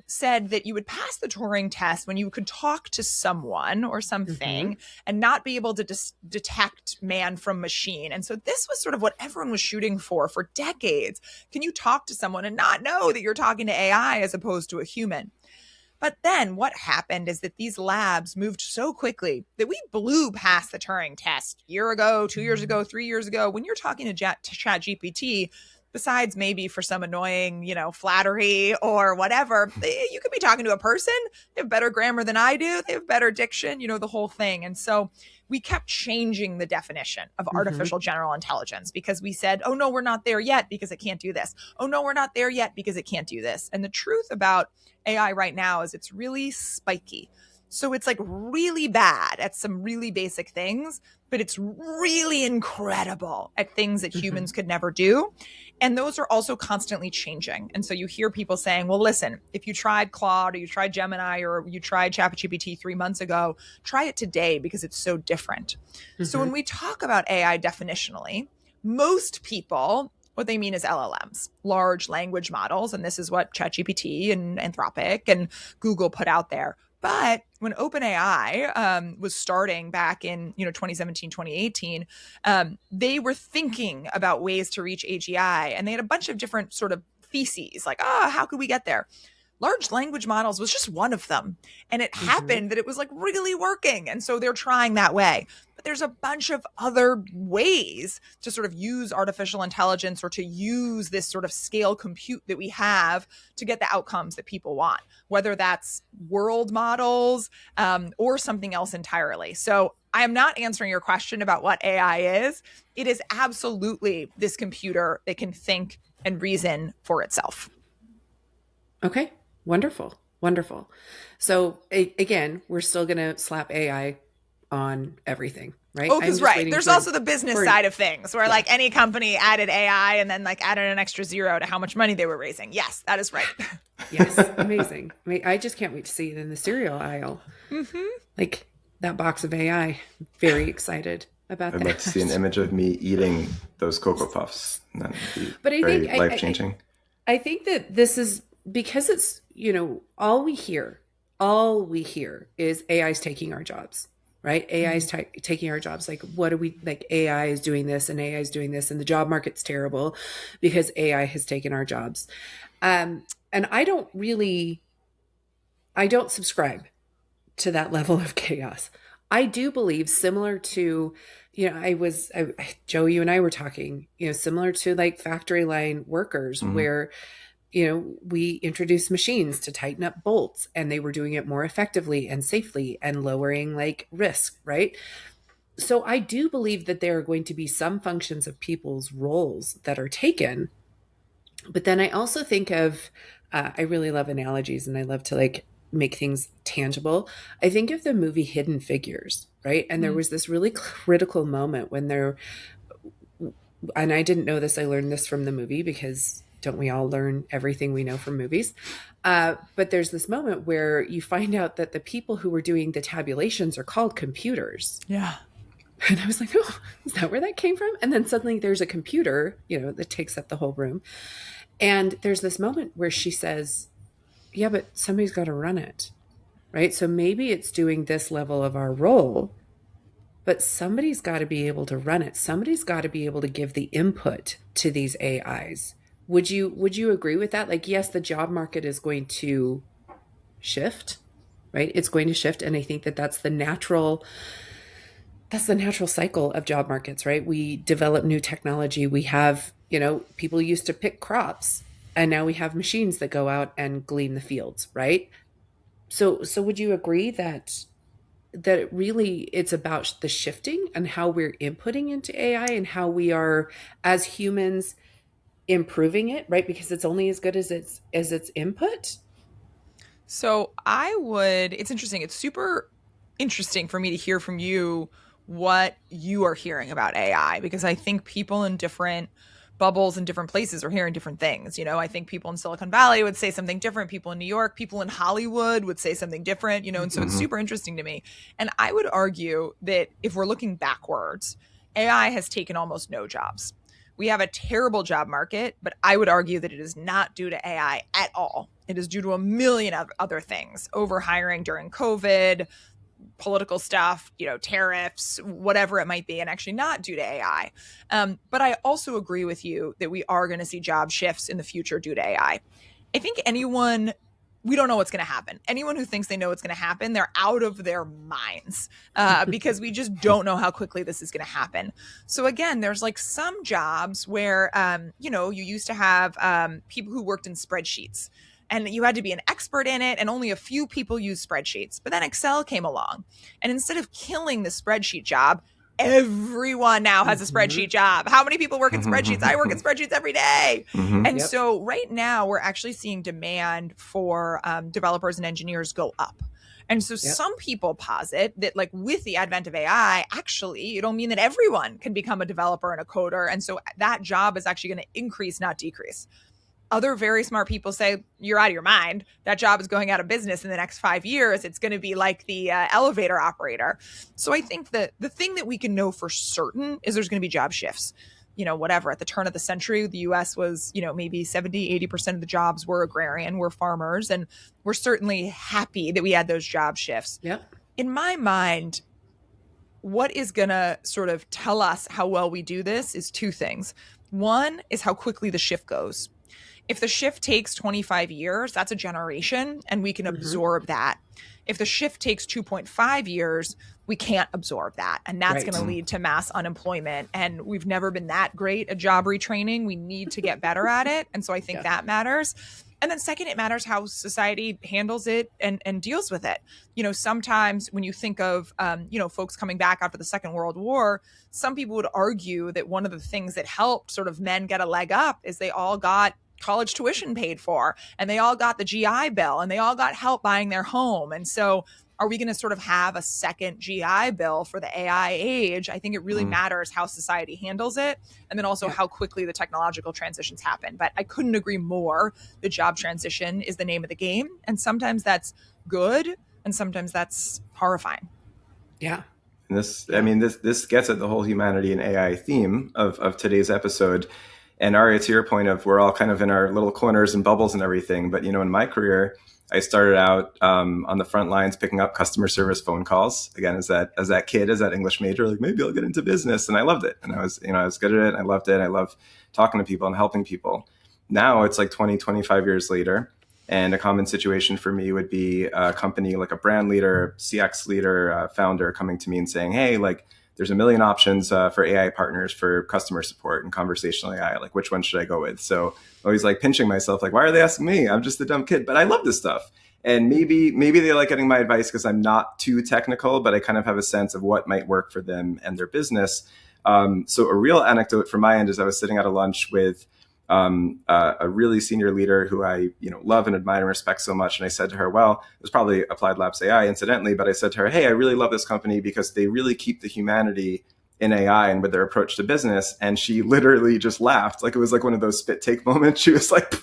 said that you would pass the Turing test when you could talk to someone or something and not be able to detect man from machine. And so this was sort of what everyone was shooting for decades. Can you talk to someone and not know that you're talking to AI as opposed to a human? But then what happened is that these labs moved so quickly that we blew past the Turing test a year ago, 2 years ago, 3 years ago. When you're talking to ChatGPT, besides maybe for some annoying, flattery or whatever, you could be talking to a person. They have better grammar than I do. They have better diction, the whole thing. And so we kept changing the definition of artificial general intelligence because we said, oh, no, we're not there yet because it can't do this. Oh, no, we're not there yet because it can't do this. And the truth about AI right now is it's really spiky. So it's like really bad at some really basic things, but it's really incredible at things that humans could never do. And those are also constantly changing. And so you hear people saying, well, listen, if you tried Claude or you tried Gemini or you tried ChatGPT 3 months ago, try it today because it's so different. So when we talk about AI definitionally, most people, what they mean is LLMs, large language models. And this is what ChatGPT and Anthropic and Google put out there. But when OpenAI was starting back in 2017, 2018, they were thinking about ways to reach AGI. And they had a bunch of different sort of theses like, how could we get there? Large language models was just one of them. And it happened that it was like really working. And so they're trying that way. But there's a bunch of other ways to sort of use artificial intelligence or to use this sort of scale compute that we have to get the outcomes that people want, whether that's world models or something else entirely. So I am not answering your question about what AI is. It is absolutely this computer that can think and reason for itself. Okay. Wonderful. So again, we're still going to slap AI on everything, right? Oh, because there's also the business side of things where like any company added AI and then like added an extra zero to how much money they were raising. Yes, that is right. Yes. Amazing. I just can't wait to see it in the cereal aisle. Like that box of AI. Very excited about that. I'd like to see an image of me eating those Cocoa Puffs. That would be very life-changing. I think that this is because it's, all we hear is AI is taking our jobs, right? AI is taking our jobs. Like, what are we, like AI is doing this and AI is doing this and the job market's terrible because AI has taken our jobs. And I don't subscribe to that level of chaos. I do believe similar to, Joe, you and I were talking, similar to like factory line workers where, we introduced machines to tighten up bolts and they were doing it more effectively and safely and lowering like risk, right? So I do believe that there are going to be some functions of people's roles that are taken. But then I also think of, I really love analogies and I love to like make things tangible. I think of the movie Hidden Figures, right? And there was this really critical moment when and I didn't know this, I learned this from the movie because don't we all learn everything we know from movies? But there's this moment where you find out that the people who were doing the tabulations are called computers. Yeah. And I was like, oh, is that where that came from? And then suddenly there's a computer, that takes up the whole room. And there's this moment where she says, yeah, but somebody's got to run it, right? So maybe it's doing this level of our role, but somebody's got to be able to run it. Somebody's got to be able to give the input to these AIs. Would you agree with that? Like, yes, the job market is going to shift, right? It's going to shift. And I think that that's the natural cycle of job markets, right? We develop new technology. We have, people used to pick crops, and now we have machines that go out and glean the fields, right? So would you agree that really it's about the shifting and how we're inputting into AI and how we are as humans improving it, right? Because it's only as good as its input. So it's interesting. It's super interesting for me to hear from you what you are hearing about AI, because I think people in different bubbles in different places are hearing different things. I think people in Silicon Valley would say something different. People in New York, people in Hollywood would say something different, and so it's super interesting to me. And I would argue that if we're looking backwards, AI has taken almost no jobs. We have a terrible job market, but I would argue that it is not due to AI at all. It is due to a million of other things: overhiring during COVID, political stuff, tariffs, whatever it might be, and actually not due to AI. But I also agree with you that we are going to see job shifts in the future due to AI. I think we don't know what's going to happen. Anyone who thinks they know what's going to happen, they're out of their minds, because we just don't know how quickly this is going to happen. So again, there's like some jobs where, you used to have people who worked in spreadsheets, and you had to be an expert in it, and only a few people use spreadsheets. But then Excel came along, and instead of killing the spreadsheet job, everyone now has a spreadsheet job. How many people work in spreadsheets? I work in spreadsheets every day. And so right now we're actually seeing demand for developers and engineers go up. And so some people posit that, like, with the advent of AI, actually, it'll mean that everyone can become a developer and a coder. And so that job is actually going to increase, not decrease. Other very smart people say, you're out of your mind. That job is going out of business in the next 5 years. It's going to be like the elevator operator. So I think that the thing that we can know for certain is there's going to be job shifts. Whatever, at the turn of the century, the US was, maybe 70-80% of the jobs were agrarian, were farmers. And we're certainly happy that we had those job shifts. Yeah. In my mind, what is going to sort of tell us how well we do this is two things. One is how quickly the shift goes. If the shift takes 25 years, that's a generation, and we can absorb that. If the shift takes 2.5 years, we can't absorb that. And that's going to lead to mass unemployment. And we've never been that great at job retraining. We need to get better at it. And so I think that matters. And then second, it matters how society handles it and deals with it. Sometimes when you think of, folks coming back after the Second World War, some people would argue that one of the things that helped sort of men get a leg up is they all got college tuition paid for, and they all got the GI Bill, and they all got help buying their home. And so are we going to sort of have a second GI Bill for the AI age? I think it really matters how society handles it, and then also how quickly the technological transitions happen. But I couldn't agree more. The job transition is the name of the game. And sometimes that's good, and sometimes that's horrifying. Yeah. And this gets at the whole humanity and AI theme of today's episode. And Aria, to your point of we're all kind of in our little corners and bubbles and everything. But, in my career, I started out on the front lines picking up customer service phone calls. Again, as that kid, as that English major, like maybe I'll get into business. And I loved it. And I was good at it. I loved it. I love talking to people and helping people. Now it's like 20, 25 years later. And a common situation for me would be a company like a brand leader, CX leader, founder coming to me and saying, hey, like, there's a million options for AI partners for customer support and conversational AI. Like, which one should I go with? So I'm always like pinching myself, like, why are they asking me? I'm just a dumb kid, but I love this stuff. And maybe they like getting my advice because I'm not too technical, but I kind of have a sense of what might work for them and their business. So a real anecdote from my end is I was sitting at a lunch with a really senior leader who I love and admire and respect so much. And I said to her, well, it was probably Applied Labs AI incidentally, but I said to her, hey, I really love this company because they really keep the humanity in AI and with their approach to business. And she literally just laughed. Like it was like one of those spit take moments. She's like,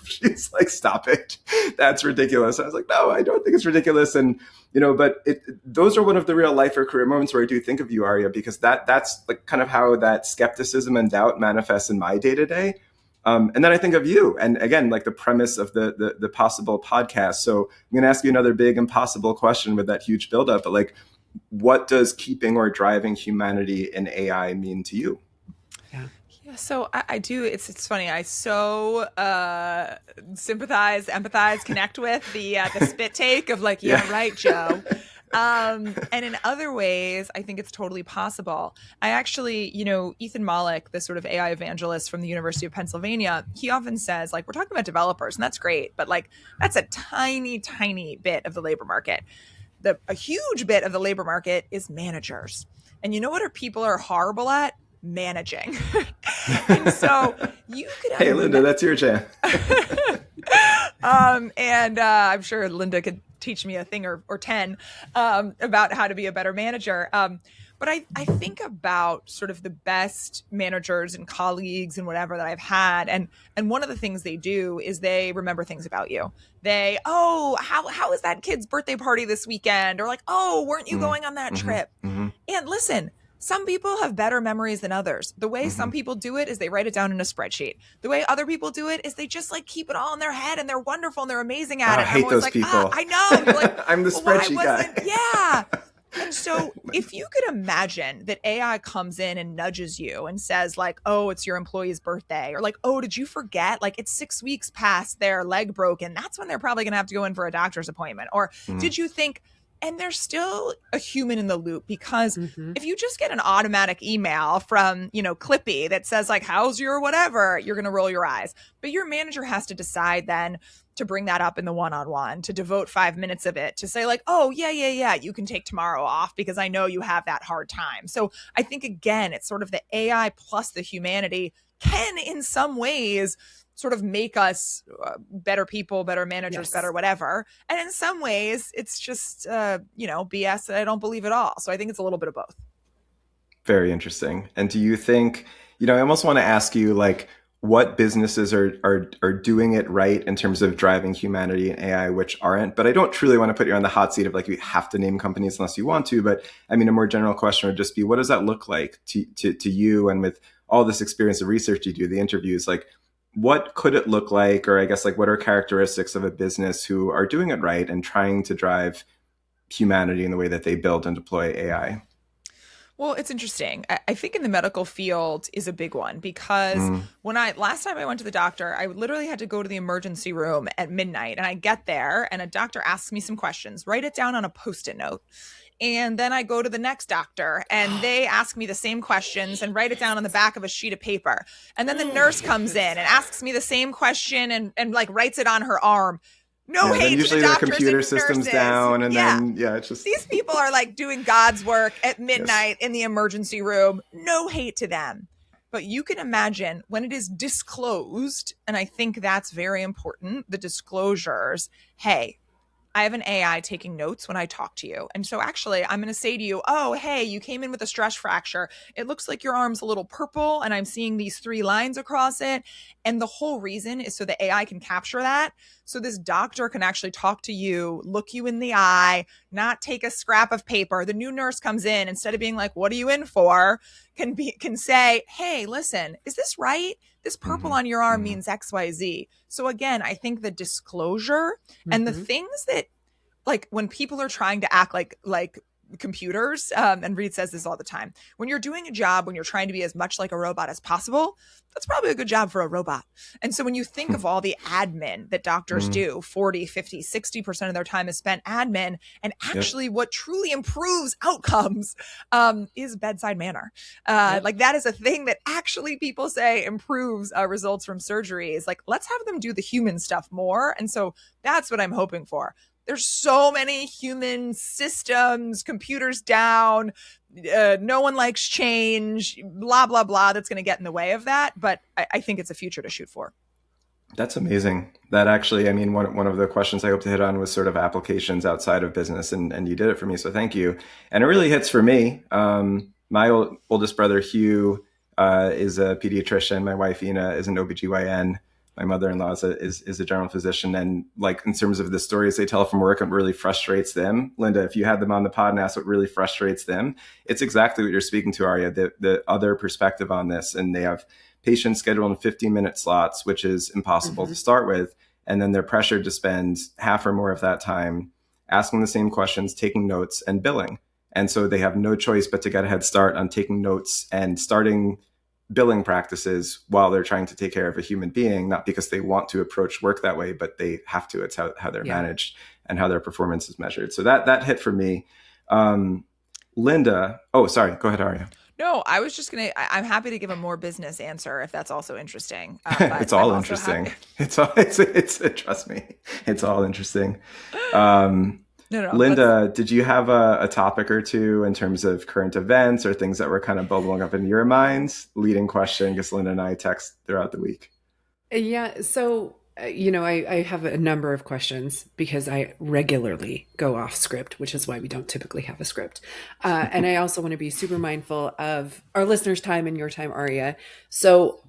stop it. That's ridiculous. I was like, no, I don't think it's ridiculous. And, but those are one of the real life or career moments where I do think of you, Aria, because that's like kind of how that skepticism and doubt manifests in my day to day. And then I think of you, and again, like the premise of the possible podcast. So I'm going to ask you another big impossible question with that huge buildup. But like, what does keeping or driving humanity in AI mean to you? Yeah, so I do. It's funny. I so sympathize, empathize, connect with the spit take of like, yeah, right, Joe. And in other ways, I think it's totally possible. I actually, Ethan Mollick, the sort of AI evangelist from the University of Pennsylvania, he often says, like, we're talking about developers, and that's great, but like, that's a tiny, tiny bit of the labor market. A huge bit of the labor market is managers. And you know what people are horrible at? Managing. And so you could Hey, Linda, that's your jam. And I'm sure Linda could teach me a thing or 10 about how to be a better manager. But I think about sort of the best managers and colleagues and whatever that I've had. And one of the things they do is they remember things about you. How is that kid's birthday party this weekend? Or like, weren't you going on that trip? And listen, some people have better memories than others. The way some people do it is they write it down in a spreadsheet. The way other people do it is they just like keep it all in their head and they're wonderful and they're amazing at it. I hate those like, people. I know. You're like, I'm the spreadsheet guy. Yeah. And so if you could imagine that AI comes in and nudges you and says like, oh, it's your employee's birthday, or like, oh, did you forget? Like it's 6 weeks past their leg broken. That's when they're probably going to have to go in for a doctor's appointment. Or did you think, and there's still a human in the loop, because if you just get an automatic email from, Clippy that says like, how's your whatever, you're going to roll your eyes. But your manager has to decide then to bring that up in the one-on-one, to devote 5 minutes of it, to say like, oh, yeah, you can take tomorrow off because I know you have that hard time. So I think, again, it's sort of the AI plus the humanity can in some ways sort of make us better people, better managers, better whatever. And in some ways, it's just, BS that I don't believe at all. So I think it's a little bit of both. Very interesting. And do you think, I almost want to ask you, like, what businesses are doing it right in terms of driving humanity and AI, which aren't? But I don't truly want to put you on the hot seat of like, you have to name companies unless you want to. But I mean, a more general question would just be, what does that look like to you? And with all this experience of research you do, the interviews, like, what could it look like? Or I guess like, what are characteristics of a business who are doing it right and trying to drive humanity in the way that they build and deploy AI? Well, it's interesting. I think in the medical field is a big one, because last time I went to the doctor, I literally had to go to the emergency room at midnight, and I get there and a doctor asks me some questions, write it down on a Post-it note. And then I go to the next doctor and they ask me the same questions and write it down on the back of a sheet of paper. And then the nurse comes in and asks me the same question and like writes it on her arm. No hate usually to the their doctors computer and systems nurses. down, and then it's just these people are like doing God's work at midnight in the emergency room. No hate to them. But you can imagine when it is disclosed, and I think that's very important, the disclosures. Hey, I have an AI taking notes when I talk to you. And so actually, I'm going to say to you, oh, hey, you came in with a stress fracture. It looks like your arm's a little purple, and I'm seeing these 3 lines across it. And the whole reason is so the AI can capture that. So this doctor can actually talk to you, look you in the eye, not take a scrap of paper. The new nurse comes in, instead of being like, what are you in for? Can say, hey, listen, is this right? This purple on your arm means XYZ. So again, I think the disclosure and the things that, like, when people are trying to act like computers, and Reed says this all the time, when you're doing a job, when you're trying to be as much like a robot as possible, that's probably a good job for a robot. And so when you think of all the admin that doctors do, 40, 50, 60% of their time is spent admin, and actually what truly improves outcomes is bedside manner. Like that is a thing that actually people say improves results from surgeries. Like, let's have them do the human stuff more. And so that's what I'm hoping for. There's so many human systems, computers down, no one likes change, blah, blah, blah, that's going to get in the way of that. But I think it's a future to shoot for. That's amazing. That actually, I mean, one of the questions I hope to hit on was sort of applications outside of business, and you did it for me, so thank you. And it really hits for me. my oldest brother, Hugh, is a pediatrician. My wife, Ina, is an OBGYN. My mother-in-law is a general physician. And like in terms of the stories they tell from work, it really frustrates them. Linda, if you had them on the pod and asked what really frustrates them, it's exactly what you're speaking to, Aria, the other perspective on this. And they have patients scheduled in 15-minute slots, which is impossible to start with. And then they're pressured to spend half or more of that time asking the same questions, taking notes, and billing. And so they have no choice but to get a head start on taking notes and starting billing practices while they're trying to take care of a human being, not because they want to approach work that way, but they have to. It's how they're managed and how their performance is measured. So that hit for me. Linda, oh, sorry, go ahead, Aria. No, I was just I'm happy to give a more business answer if that's also interesting. It's all interesting. It's trust me, it's all interesting. No, Linda, did you have a topic or two in terms of current events or things that were kind of bubbling up in your minds? Leading question, because Linda and I text throughout the week. Yeah. So, I have a number of questions because I regularly go off script, which is why we don't typically have a script. And I also want to be super mindful of our listeners' time and your time, Aria. So,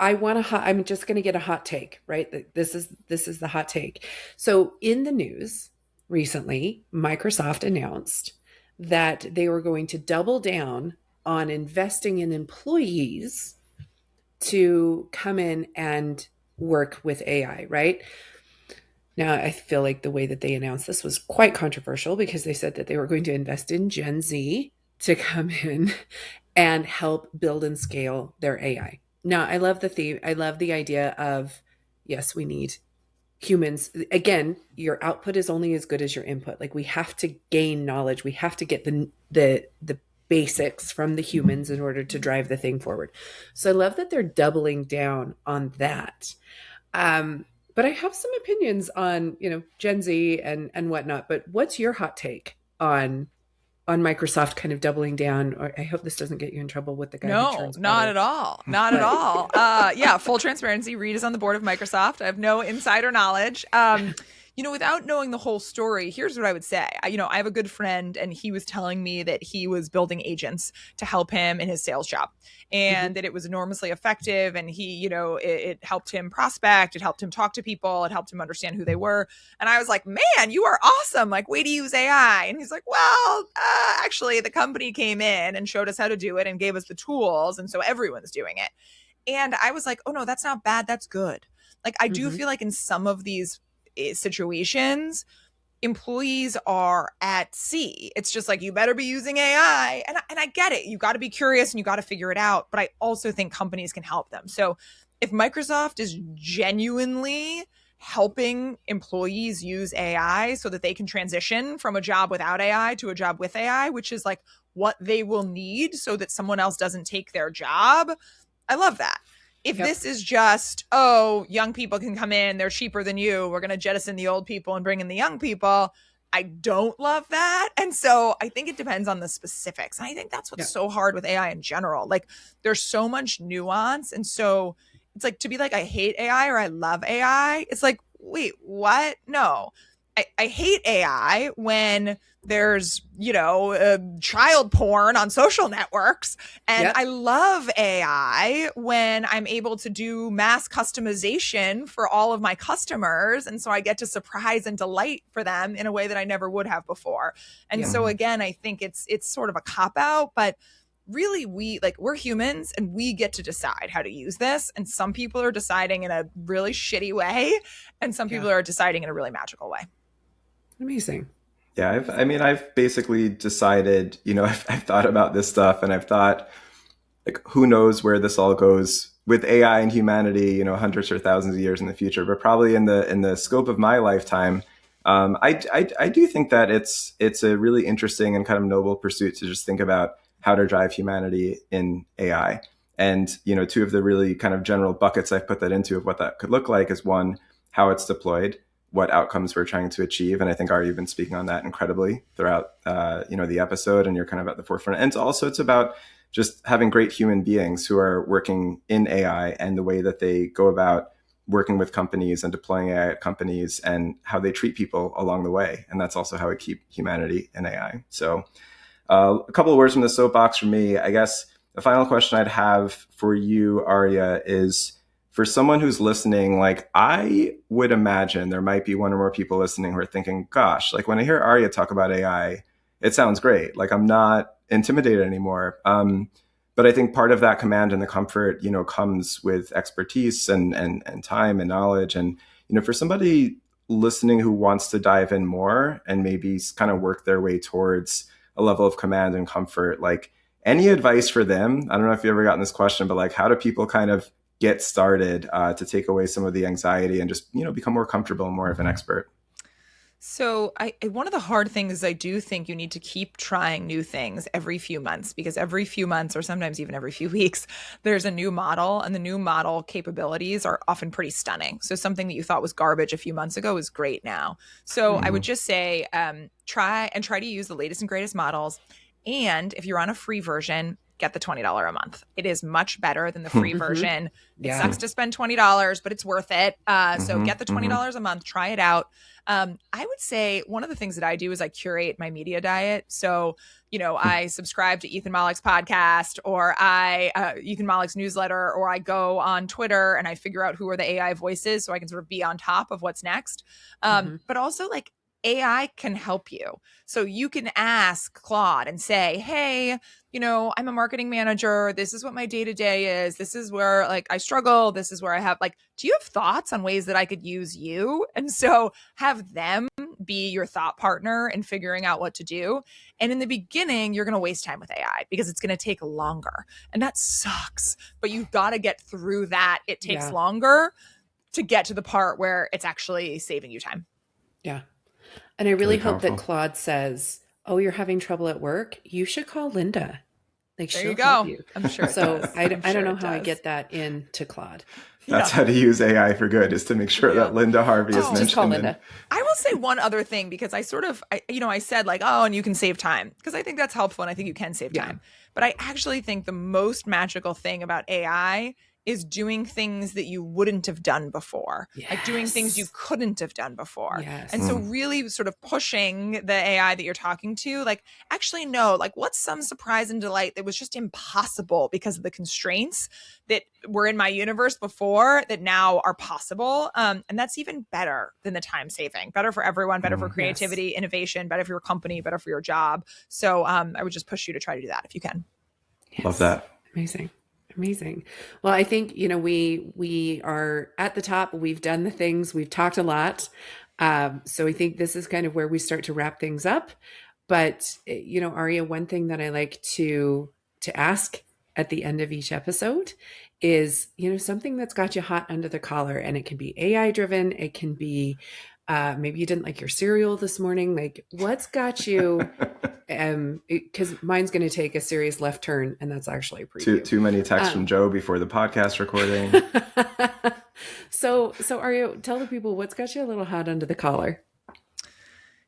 I'm just going to get a hot take, right? This is the hot take. So in the news recently, Microsoft announced that they were going to double down on investing in employees to come in and work with AI, right? Now, I feel like the way that they announced this was quite controversial because they said that they were going to invest in Gen Z to come in and help build and scale their AI. Now, I love the theme. I love the idea of, yes, we need humans. Again, your output is only as good as your input. Like we have to gain knowledge. We have to get the basics from the humans in order to drive the thing forward. So I love that they're doubling down on that. But I have some opinions on, Gen Z and whatnot. But what's your hot take on Microsoft kind of doubling down? Or I hope this doesn't get you in trouble with the guy who turns not at all. Not at all. Yeah, full transparency. Reed is on the board of Microsoft. I have no insider knowledge. Without knowing the whole story, here's what I would say. I have a good friend and he was telling me that he was building agents to help him in his sales job and that it was enormously effective. And he, it helped him prospect. It helped him talk to people. It helped him understand who they were. And I was like, man, you are awesome. Like, way to use AI. And he's like, well, actually the company came in and showed us how to do it and gave us the tools. And so everyone's doing it. And I was like, oh no, that's not bad. That's good. Like, I do feel like in some of these situations, employees are at sea. It's just like, you better be using AI. And I get it. You got to be curious and you got to figure it out. But I also think companies can help them. So if Microsoft is genuinely helping employees use AI so that they can transition from a job without AI to a job with AI, which is like what they will need so that someone else doesn't take their job, I love that. If this is just, young people can come in, they're cheaper than you, we're going to jettison the old people and bring in the young people, I don't love that. And so I think it depends on the specifics. And I think that's what's so hard with AI in general. Like, there's so much nuance. And so it's like, to be like, I hate AI or I love AI, it's like, wait, what? No. I hate AI when there's, child porn on social networks. And I love AI when I'm able to do mass customization for all of my customers. And so I get to surprise and delight for them in a way that I never would have before. And so again, I think it's sort of a cop-out, but really we're humans and we get to decide how to use this. And some people are deciding in a really shitty way. And some people are deciding in a really magical way. Amazing. Yeah, I've basically decided, I've thought about this stuff and I've thought, like, who knows where this all goes with AI and humanity, hundreds or thousands of years in the future. But probably in the scope of my lifetime, I do think that it's a really interesting and kind of noble pursuit to just think about how to drive humanity in AI. And, two of the really kind of general buckets I've put that into of what that could look like is, one, how it's deployed, what outcomes we're trying to achieve. And I think, Ari, you've been speaking on that incredibly throughout, the episode, and you're kind of at the forefront. And also it's about just having great human beings who are working in AI and the way that they go about working with companies and deploying AI at companies and how they treat people along the way. And that's also how we keep humanity in AI. So A couple of words from the soapbox from me. I guess the final question I'd have for you, Aria, is for someone who's listening, like I would imagine there might be one or more people listening who are thinking, gosh, like when I hear Aria talk about AI, it sounds great. Like I'm not intimidated anymore. But I think part of that command and the comfort, comes with expertise and time and knowledge. And, for somebody listening who wants to dive in more and maybe kind of work their way towards a level of command and comfort, like any advice for them? I don't know if you've ever gotten this question, but like, how do people kind of get started to take away some of the anxiety and just, become more comfortable and more of an expert? So one of the hard things is I do think you need to keep trying new things every few months, because every few months or sometimes even every few weeks, there's a new model, and the new model capabilities are often pretty stunning. So something that you thought was garbage a few months ago is great now. So I would just say try to use the latest and greatest models. And if you're on a free version, get the $20 a month. It is much better than the free version. It sucks to spend $20, but it's worth it. So get the $20 a month, try it out. I would say one of the things that I do is I curate my media diet. So, I subscribe to Ethan Mollick's podcast, or Ethan Mollick's newsletter, or I go on Twitter and I figure out who are the AI voices so I can sort of be on top of what's next. But also like AI can help you. So you can ask Claude and say, hey, I'm a marketing manager. This is what my day-to-day is. This is where like I struggle. This is where I have like, do you have thoughts on ways that I could use you? And so have them be your thought partner in figuring out what to do. And in the beginning, you're going to waste time with AI because it's going to take longer. And that sucks. But you've got to get through that. It takes longer to get to the part where it's actually saving you time. Yeah. And I really hope that Claude says, oh, you're having trouble at work? You should call Linda. Like, there she'll you go. help you. I'm sure. So I don't know how I get that into Claude. That's how to use AI for good, is to make sure that Linda Harvey is mentioned. Just call Linda. I will say one other thing, because I said like, oh, and you can save time, because I think that's helpful and I think you can save time. But I actually think the most magical thing about AI is doing things that you wouldn't have done before, like doing things you couldn't have done before. And so really sort of pushing the AI that you're talking to, like, actually, no, like what's some surprise and delight that was just impossible because of the constraints that were in my universe before that now are possible. And that's even better than the time saving, better for everyone, better for creativity, innovation, better for your company, better for your job. So I would just push you to try to do that if you can. Love that. Amazing. Well, I think, we are at the top. We've done the things, we've talked a lot. So I think this is kind of where we start to wrap things up. But, Aria, one thing that I like to ask at the end of each episode is, something that's got you hot under the collar, and it can be AI driven. It can be, maybe you didn't like your cereal this morning. Like, what's got you? Because mine's going to take a serious left turn, and that's actually a preview. Too many texts from Joe before the podcast recording. So Aria, tell the people what's got you a little hot under the collar.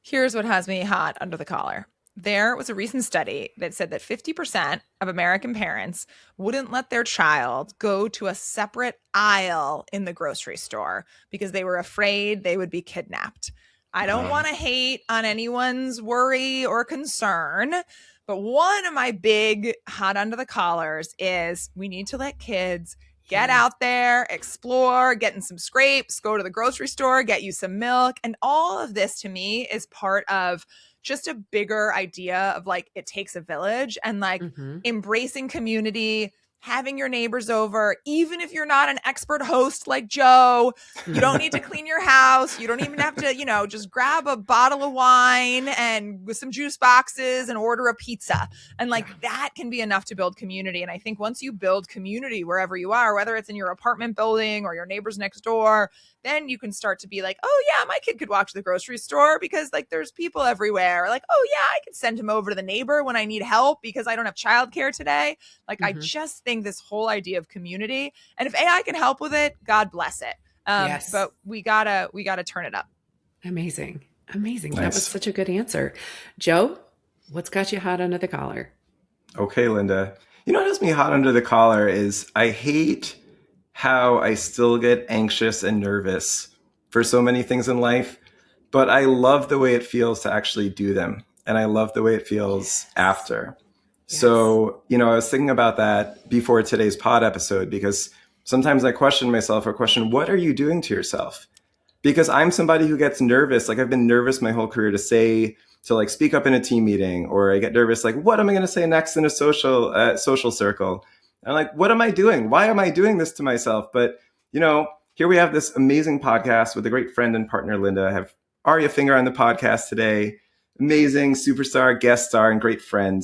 Here's what has me hot under the collar. There was a recent study that said that 50% of American parents wouldn't let their child go to a separate aisle in the grocery store because they were afraid they would be kidnapped. I don't want to hate on anyone's worry or concern, but one of my big hot under the collars is we need to let kids get out there, explore, get in some scrapes, go to the grocery store, get you some milk. And all of this to me is part of just a bigger idea of like, it takes a village, and like embracing community, having your neighbors over, even if you're not an expert host like Joe. You don't need to clean your house. You don't even have to, just grab a bottle of wine and with some juice boxes and order a pizza. And like that can be enough to build community. And I think once you build community wherever you are, whether it's in your apartment building or your neighbors next door, then you can start to be like, oh yeah, my kid could walk to the grocery store because like there's people everywhere. Like, oh yeah, I could send him over to the neighbor when I need help because I don't have childcare today. Like, I just think this whole idea of community, and if AI can help with it, God bless it. But we gotta turn it up. Amazing. Nice. That was such a good answer. Joe, what's got you hot under the collar? Okay, Linda. What has me hot under the collar is I hate how I still get anxious and nervous for so many things in life, but I love the way it feels to actually do them. and I love the way it feels after. Yes. So, I was thinking about that before today's pod episode, because sometimes I question myself or question, what are you doing to yourself? Because I'm somebody who gets nervous. Like, I've been nervous my whole career to like speak up in a team meeting, or I get nervous, like, what am I going to say next in a social circle? And I'm like, what am I doing? Why am I doing this to myself? But, here we have this amazing podcast with a great friend and partner, Linda. I have Aria Finger on the podcast today. Amazing superstar, guest star, and great friend.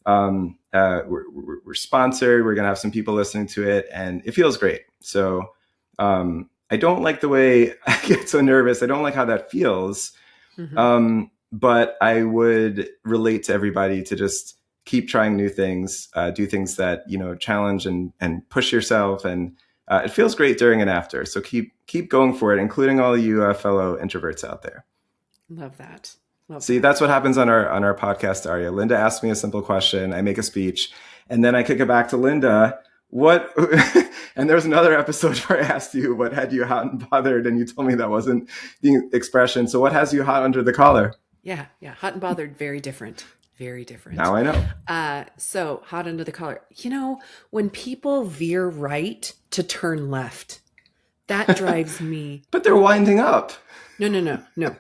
We're sponsored. We're going to have some people listening to it, and it feels great. So, I don't like the way I get so nervous. I don't like how that feels. Mm-hmm. But I would relate to everybody to just keep trying new things, do things that, challenge and push yourself. And it feels great during and after. So keep going for it, including all you fellow introverts out there. Love that. See, that's what happens on our podcast, Aria. Linda asks me a simple question. I make a speech, and then I kick it back to Linda. What? And there was another episode where I asked you what had you hot and bothered, and you told me that wasn't the expression. So what has you hot under the collar? Yeah. Hot and bothered, very different. Very different. Now I know. So hot under the collar. When people veer right to turn left, that drives me. But they're winding up. No.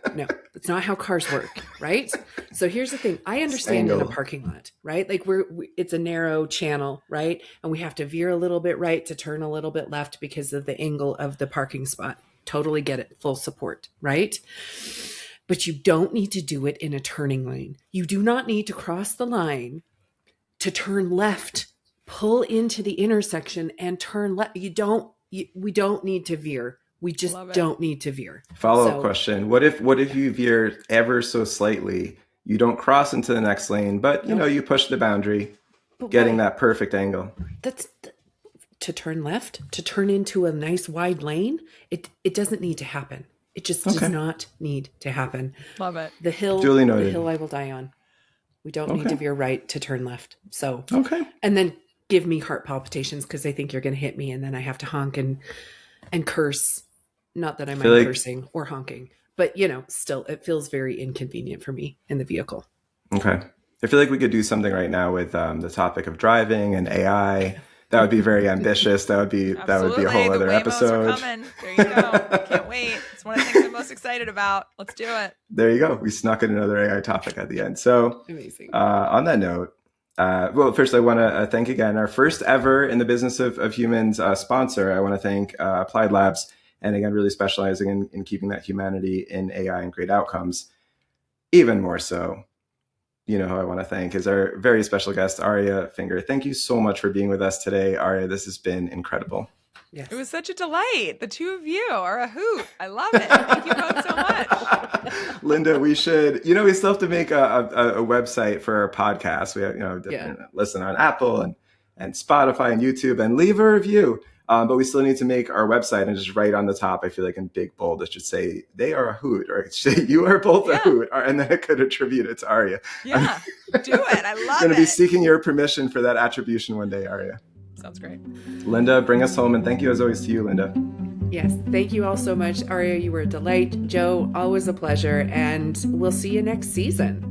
It's not how cars work, right? So here's the thing. I understand in a parking lot, right? Like it's a narrow channel, right? And we have to veer a little bit right to turn a little bit left because of the angle of the parking spot. Totally get it. Full support, right? But you don't need to do it in a turning lane. You do not need to cross the line to turn left, pull into the intersection and turn left. We don't need to veer. We just don't need to veer. Follow-up question. What if you veer ever so slightly? You don't cross into the next lane, but you push the boundary, getting that perfect angle. That's to turn left, to turn into a nice wide lane. It doesn't need to happen. It just does not need to happen. Love it. The hill I will die on. We don't need to veer right to turn left. So, and then give me heart palpitations because they think you're going to hit me, and then I have to honk and curse. Not that I'm cursing or honking, but still it feels very inconvenient for me in the vehicle. Okay. I feel like we could do something right now with the topic of driving and AI. That would be very ambitious. That would be a whole other episode. Are coming. There you go. Can't wait. It's one of the things I'm most excited about. Let's do it. There you go. We snuck in another AI topic at the end. So amazing. On that note, well, first I want to thank again our first ever in the business of humans sponsor. I want to thank Applied Labs, and again, really specializing in keeping that humanity in AI and great outcomes. Even more so, who I want to thank is our very special guest, Aria Finger. Thank you so much for being with us today, Aria. This has been incredible. Yes. It was such a delight. The two of you are a hoot. I love it. Thank you both so much. Linda, we should, we still have to make a website for our podcast. We have, listen on Apple and Spotify and YouTube, and leave a review. But we still need to make our website and just write on the top, I feel like in big bold, it should say, they are a hoot, or it should say, you are both a hoot, and then it could attribute it to Aria. Yeah, do it. I love it. I'm going to be seeking your permission for that attribution one day, Aria. Sounds great. Linda, bring us home, and thank you as always to you, Linda. Yes, thank you all so much. Aria, you were a delight. Joe, always a pleasure, and we'll see you next season.